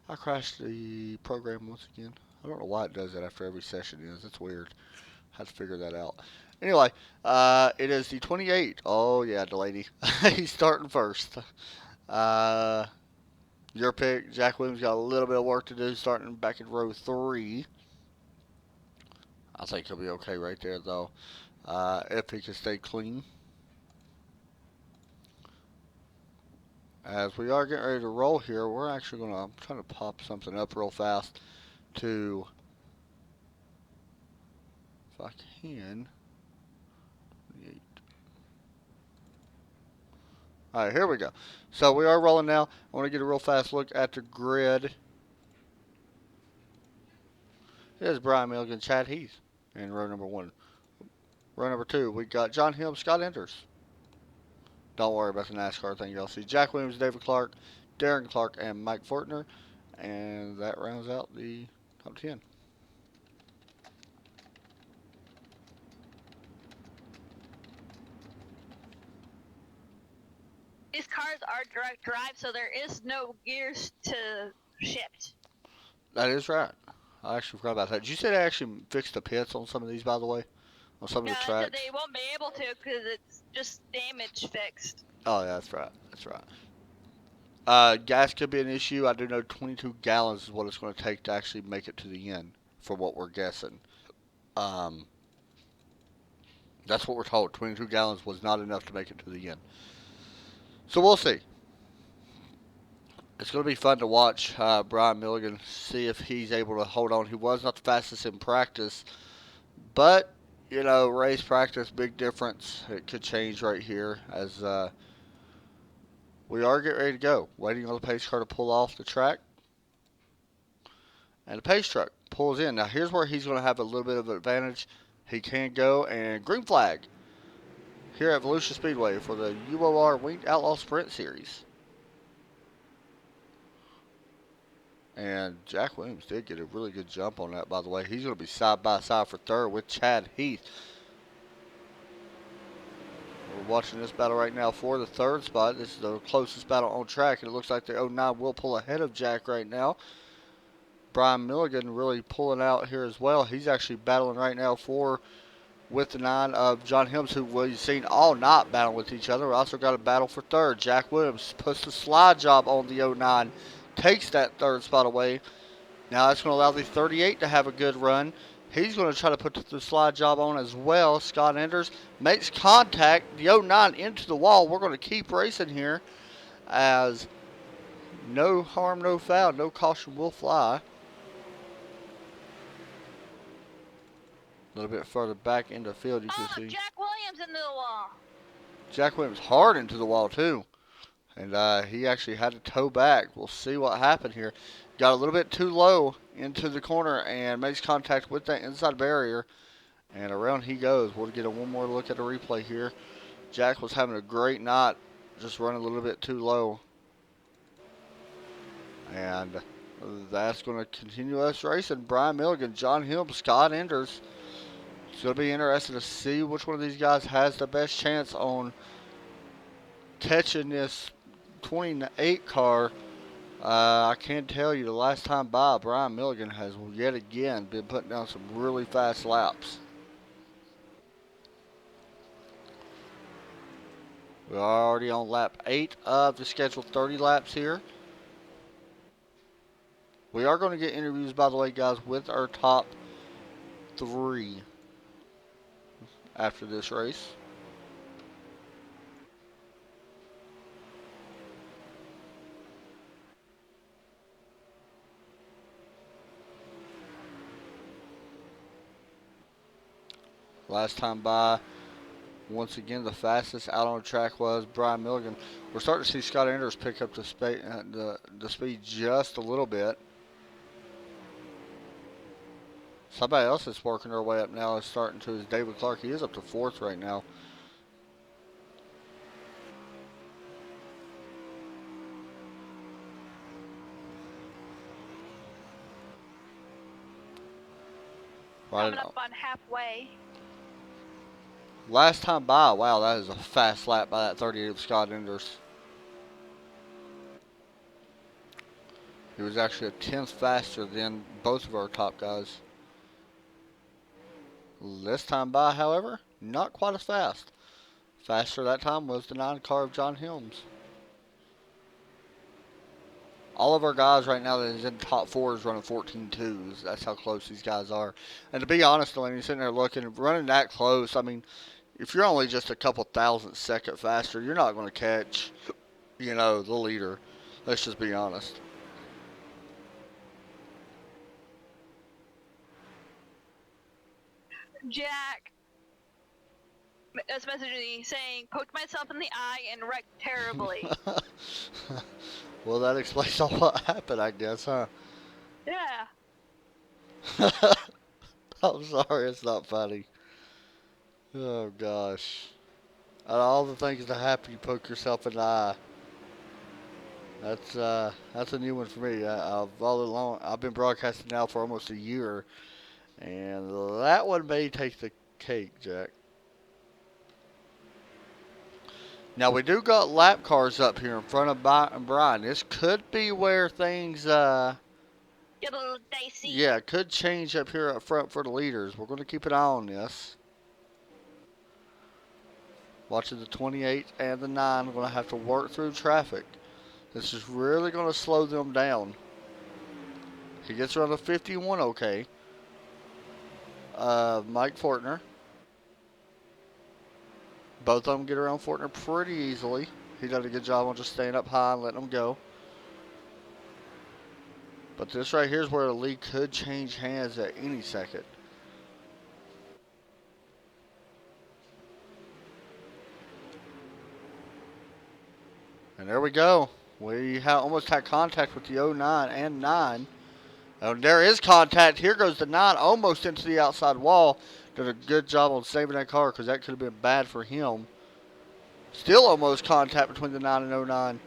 I crashed the program once again. I don't know why it does that after every session is. It's weird. Had to figure that out. Anyway, it is the 28. Oh yeah, Delaney. He's starting first. Your pick, Jack Williams, got a little bit of work to do starting back in row 3. I think he'll be okay right there though, if he can stay clean. As we are getting ready to roll here, we're actually going to, I'm trying to pop something up real fast to, if I can. Alright, here we go. So we are rolling now. I want to get a real fast look at the grid. Here's Brian Milligan, Chad Heath in row number 1. Row number 2, we got John Hill, Scott Enders. Don't worry about the NASCAR thing. You'll see Jack Williams, David Clark, Darren Clark, and Mike Fortner. And that rounds out the top 10. These cars are direct drive, so there is no gears to shift. That is right. I actually forgot about that. Did you say they actually fixed the pits on some of these, by the way? On some of Yeah, the they tracks? said they won't be able to because it's just damage fixed. Oh, yeah, that's right. That's right. Gas could be an issue. I do know 22 gallons is what it's going to take to actually make it to the end, for what we're guessing. Um, that's what we're told. 22 gallons was not enough to make it to the end. So we'll see. It's going to be fun to watch Brian Milligan, see if he's able to hold on. He was not the fastest in practice, but, you know, race practice, big difference. It could change right here as we are getting ready to go. Waiting on the pace car to pull off the track. And the pace truck pulls in. Now, here's where he's going to have a little bit of an advantage. He can go, and green flag here at Volusia Speedway for the UOR Winged Outlaw Sprint Series. And Jack Williams did get a really good jump on that, by the way. He's going to be side by side for third with Chad Heath. We're watching this battle right now for the third spot. This is the closest battle on track, and it looks like the 09 will pull ahead of Jack right now. Brian Milligan really pulling out here as well. He's actually battling right now with the 9 of John Helms, who we've seen all night battle with each other. We also got a battle for third. Jack Williams puts the slide job on the 09, takes that third spot away. Now that's going to allow the 38 to have a good run. He's going to try to put the slide job on as well. Scott Enders makes contact, the 09 into the wall. We're going to keep racing here as no harm, no foul, no caution will fly. A little bit further back in the field, you can see Jack Williams into the wall. Jack Williams hard into the wall too. And he actually had to tow back. We'll see what happened here. Got a little bit too low into the corner and makes contact with that inside barrier. And around he goes. We'll get one more look at the replay here. Jack was having a great night, just running a little bit too low. And that's going to continue us racing. Brian Milligan, John Hill, Scott Enders. It's going to be interesting to see which one of these guys has the best chance on catching this 28 car. I can tell you the last time by, Brian Milligan has yet again been putting down some really fast laps. We're already on lap 8 of the scheduled 30 laps here. We are going to get interviews, by the way, guys, with our top 3 after this race. Last time by, once again, the fastest out on the track was Brian Milligan. We're starting to see Scott Enders pick up the speed just a little bit. Somebody else that's working their way up now is starting to is David Clark. He is up to 4th right now. Coming up on halfway. Last time by, wow, that is a fast lap by that 38 of Scott Enders. He was actually a 10th faster than both of our top guys. This time by, however, not quite as fast. Faster that time was the 9 car of John Helms. All of our guys right now that is in the top 4 is running 14.2s. That's how close these guys are. And to be honest, when you're sitting there looking, running that close, I mean, if you're only just a couple thousandths second faster, you're not going to catch, you know, the leader. Let's just be honest. Jack is messaging me saying, poked myself in the eye and wrecked terribly. Well, that explains all what happened, I guess, huh? Yeah. I'm sorry, it's not funny. Oh, gosh. Out of all the things that happen, you poke yourself in the eye. That's a new one for me. I've been broadcasting now for almost a year, and that one may take the cake, Jack. Now we do got lap cars up here in front of Brian. This could be where things Get a little dicey. Yeah, it could change up here up front for the leaders. We're going to keep an eye on this. Watching the 28 and the 9. We're going to have to work through traffic. This is really going to slow them down. He gets around the 51 okay. Mike Fortner. Both of them get around Fortner pretty easily. He did a good job on just staying up high and letting them go. But this right here is where the lead could change hands at any second. And there we go. We almost had contact with the 09 and 9. And there is contact. Here goes the 9 almost into the outside wall. Did a good job on saving that car because that could have been bad for him. Still almost contact between the 9 and 09.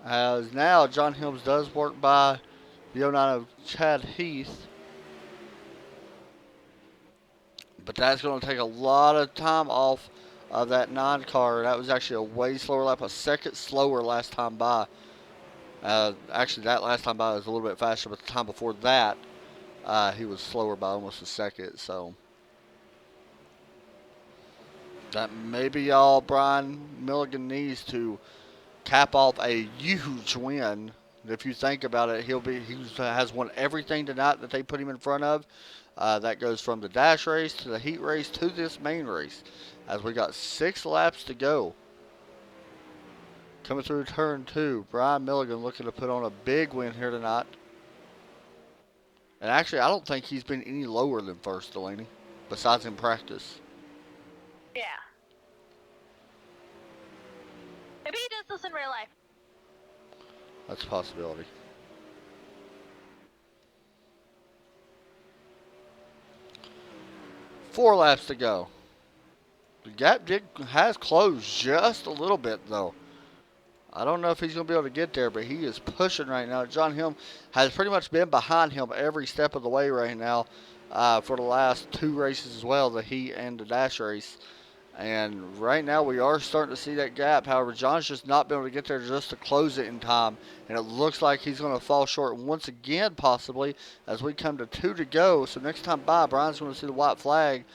As now John Helms does work by the 09 of Chad Heath. But that's going to take a lot of time off of that 9 car. That was actually a way slower lap, a second slower last time by. Actually, that last time by was a little bit faster, but the time before that, he was slower by almost a second. So that maybe all Brian Milligan needs to cap off a huge win. If you think about it, he has won everything tonight that they put him in front of. That goes from the dash race to the heat race to this main race. As we got 6 laps to go. Coming through turn 2, Brian Milligan looking to put on a big win here tonight. And actually, I don't think he's been any lower than first, Delaney, besides in practice. Yeah. Maybe he does this in real life. That's a possibility. Four laps to go. The gap has closed just a little bit, though. I don't know if he's going to be able to get there, but he is pushing right now. John Hill has pretty much been behind him every step of the way right now for the last 2 races as well, the heat and the dash race. And right now we are starting to see that gap. However, John's just not been able to get there just to close it in time. And it looks like he's going to fall short once again, possibly, as we come to 2 to go. So next time by, Brian's going to see the white flag.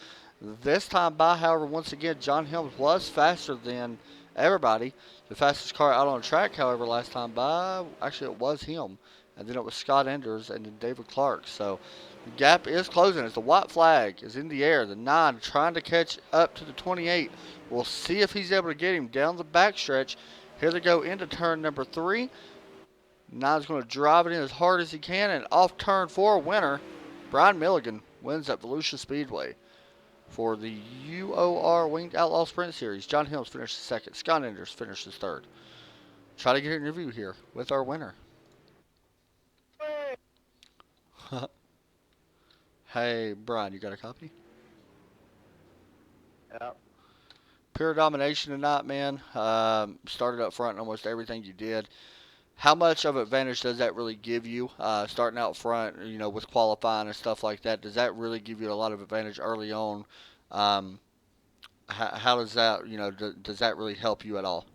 This time by, however, once again, John Helms was faster than everybody. The fastest car out on track, however, last time by, actually it was him. And then it was Scott Enders and then David Clark. So the gap is closing as the white flag is in the air. The 9 trying to catch up to the 28. We'll see if he's able to get him down the backstretch. Here they go into turn number 3. 9's going to drive it in as hard as he can. And off turn 4, winner, Brian Milligan, wins at Volusia Speedway. For the iUOR Winged Outlaw Sprint Series, John Helms finishes second. Scott Enders finishes third. Try to get an interview here with our winner. Hey, Brian, you got a copy? Yep. Pure domination tonight, man. Started up front in almost everything you did. How much of an advantage does that really give you, starting out front, with qualifying and stuff like that? Does that really give you a lot of advantage early on? How does that, does that really help you at all?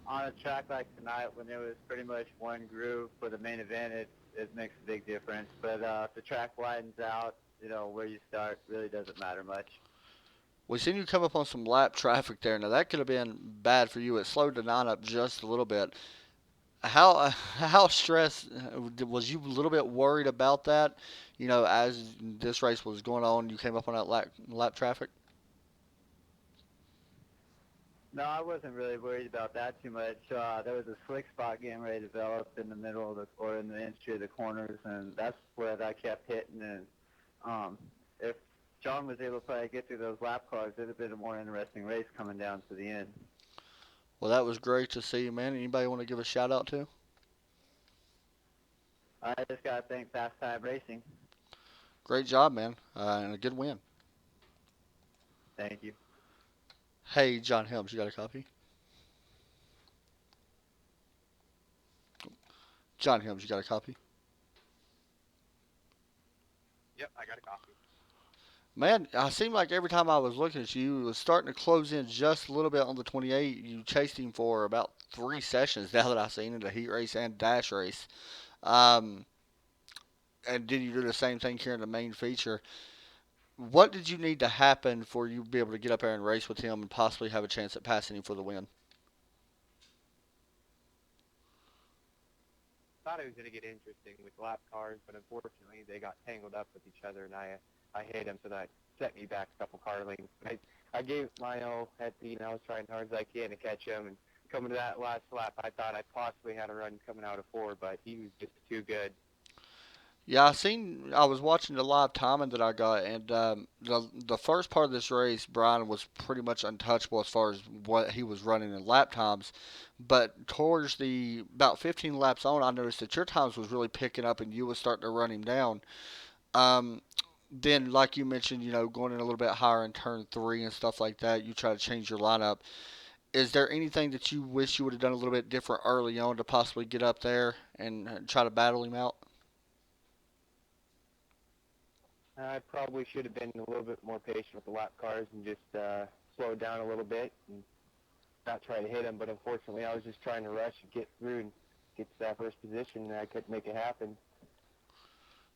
On a track like tonight, when there was pretty much one groove for the main event, it makes a big difference. But if the track widens out, where you start really doesn't matter much. We seen you come up on some lap traffic there. Now that could have been bad for you. It slowed the 9 up just a little bit. How stressed was you? A little bit worried about that, as this race was going on. You came up on that lap traffic. No, I wasn't really worried about that too much. There was a slick spot getting ready to develop in the middle of in the entry of the corners, and that's where I kept hitting. And if John was able to probably get through those lap cars, it'd have been a more interesting race coming down to the end. Well, that was great to see, man. Anybody want to give a shout out to? I just got to thank Fast Time Racing. Great job, man, and a good win. Thank you. Hey, John Helms, you got a copy? John Helms, you got a copy? Yep, I got a copy. Man, I seemed like every time I was looking at you, it was starting to close in just a little bit on the 28. You chased him for about 3 sessions now that I've seen in the heat race and dash race. Um, and did you do the same thing here in the main feature? What did you need to happen for you to be able to get up there and race with him and possibly have a chance at passing him for the win? Thought it was going to get interesting with lap cars, but unfortunately they got tangled up with each other, and I hit him, so that set me back a couple car lengths. I gave my all at the, I was trying hard as I can to catch him, and coming to that last lap, I thought I possibly had a run coming out of 4, but he was just too good. Yeah, I was watching the live timing that I got, and the first part of this race, Brian was pretty much untouchable as far as what he was running in lap times. But towards the about 15 laps on, I noticed that your times was really picking up, and you was starting to run him down. Um, then, like you mentioned, going in a little bit higher in turn three and stuff like that, you try to change your lineup. Is there anything that you wish you would have done a little bit different early on to possibly get up there and try to battle him out? I probably should have been a little bit more patient with the lap cars and just slowed down a little bit and not try to hit him, but unfortunately I was just trying to rush and get through and get to that first position, and I couldn't make it happen.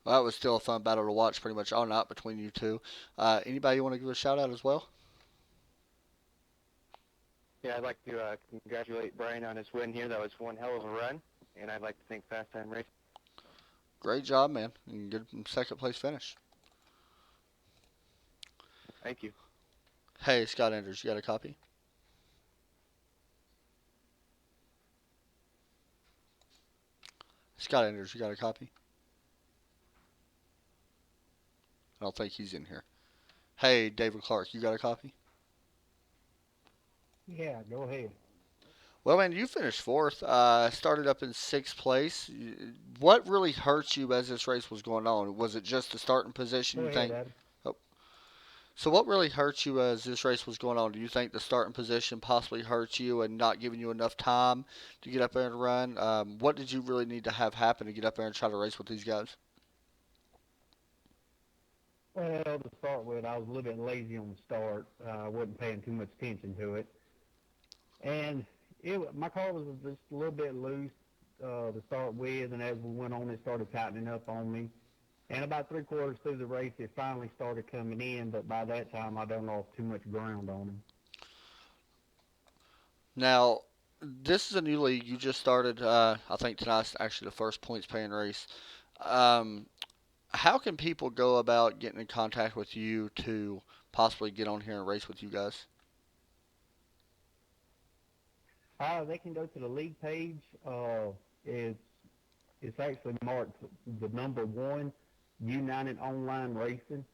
Well, that was still a fun battle to watch pretty much all night between you two. Anybody you want to give a shout out as well? Yeah, I'd like to congratulate Brian on his win here. That was one hell of a run, and I'd like to thank Fast Time Racing. Great job, man. And good second place finish. Thank you. Hey, Scott Anders, you got a copy? Scott Anders, you got a copy? I don't think he's in here. Hey, David Clark, you got a copy? Yeah, go ahead. Well, man, you finished fourth. Started up in sixth place. What really hurt you as this race was going on? Was it just the starting position? Go You ahead, think? Adam. Oh. So, what really hurt you as this race was going on? Do you think the starting position possibly hurt you and not giving you enough time to get up there and run? What did you really need to have happen to get up there and try to race with these guys? Well, to start with, I was a little bit lazy on the start. I wasn't paying too much attention to it. And my car was just a little bit loose to start with, and as we went on, it started tightening up on me. And about 3/4 through the race, it finally started coming in, but by that time, I done lost too much ground on him. Now, this is a new league. You just started. I think tonight's actually the first points paying race. Um, how can people go about getting in contact with you to possibly get on here and race with you guys? They can go to the league page. It's it's actually marked the number one, United Online Racing.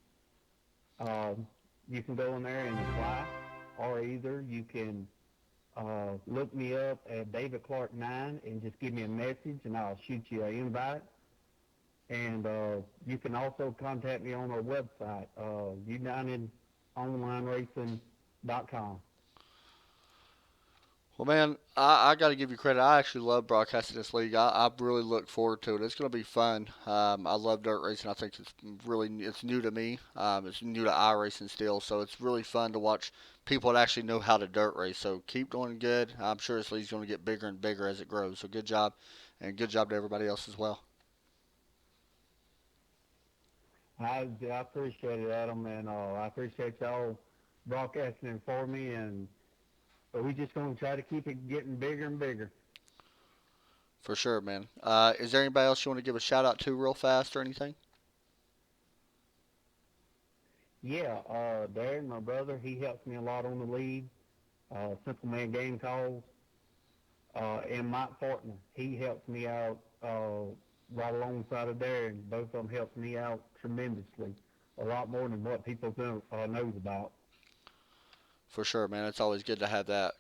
You can go in there and apply, or either you can look me up at David Clark 9 and just give me a message, and I'll shoot you an invite. And you can also contact me on our website, UnitedOnlineRacing.com. Well, man, I got to give you credit. I actually love broadcasting this league. I really look forward to it. It's going to be fun. I love dirt racing. I think it's new to me. It's new to iRacing still, so it's really fun to watch people that actually know how to dirt race. So keep doing good. I'm sure this league's going to get bigger and bigger as it grows. So good job, and good job to everybody else as well. I appreciate it, Adam, and I appreciate y'all broadcasting it for me, and but we just going to try to keep it getting bigger and bigger. For sure, man. Is there anybody else you want to give a shout out to real fast or anything? Yeah, Darren, my brother, he helps me a lot on the league. Simple Man Game Calls. And Mike Fortner, he helps me out right alongside of Darren. Both of them help me out tremendously, a lot more than what people knows about. For sure, man. It's always good to have that,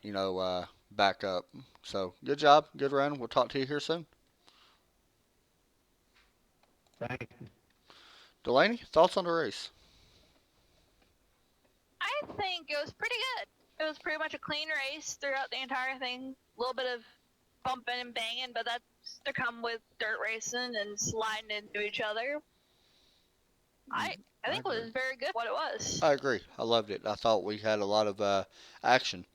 back up. So good job, good run. We'll talk to you here soon. Thank you. Delaney, thoughts on the race? I think it was pretty good. It was pretty much a clean race throughout the entire thing. A little bit of bumping and banging, but that's to come with dirt racing and sliding into each other. I think it was very good what it was. I agree. I loved it. I thought we had a lot of action.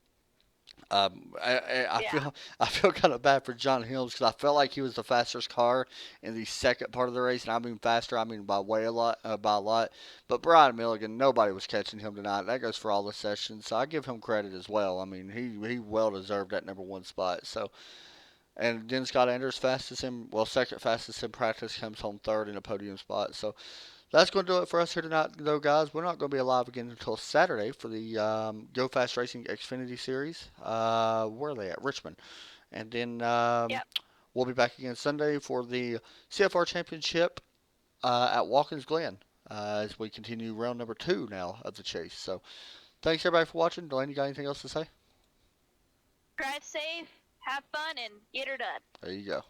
I Yeah. feel kind of bad for John Hills because I felt like he was the fastest car in the second part of the race, and I mean faster, I mean by a lot. But Brian Milligan, nobody was catching him tonight. That goes for all the sessions, so I give him credit as well. I mean, he well deserved that number one spot. So, and then Scott Anders, fastest in well second fastest in practice, comes home third in a podium spot. So that's going to do it for us here tonight, though, guys. We're not going to be alive again until Saturday for the Go Fast Racing Xfinity Series. Where are they at? Richmond. And then Yep. we'll be back again Sunday for the CFR Championship at Watkins Glen as we continue round number 2 now of the chase. So thanks, everybody, for watching. Delaney, you got anything else to say? Drive safe, have fun, and get her done. There you go.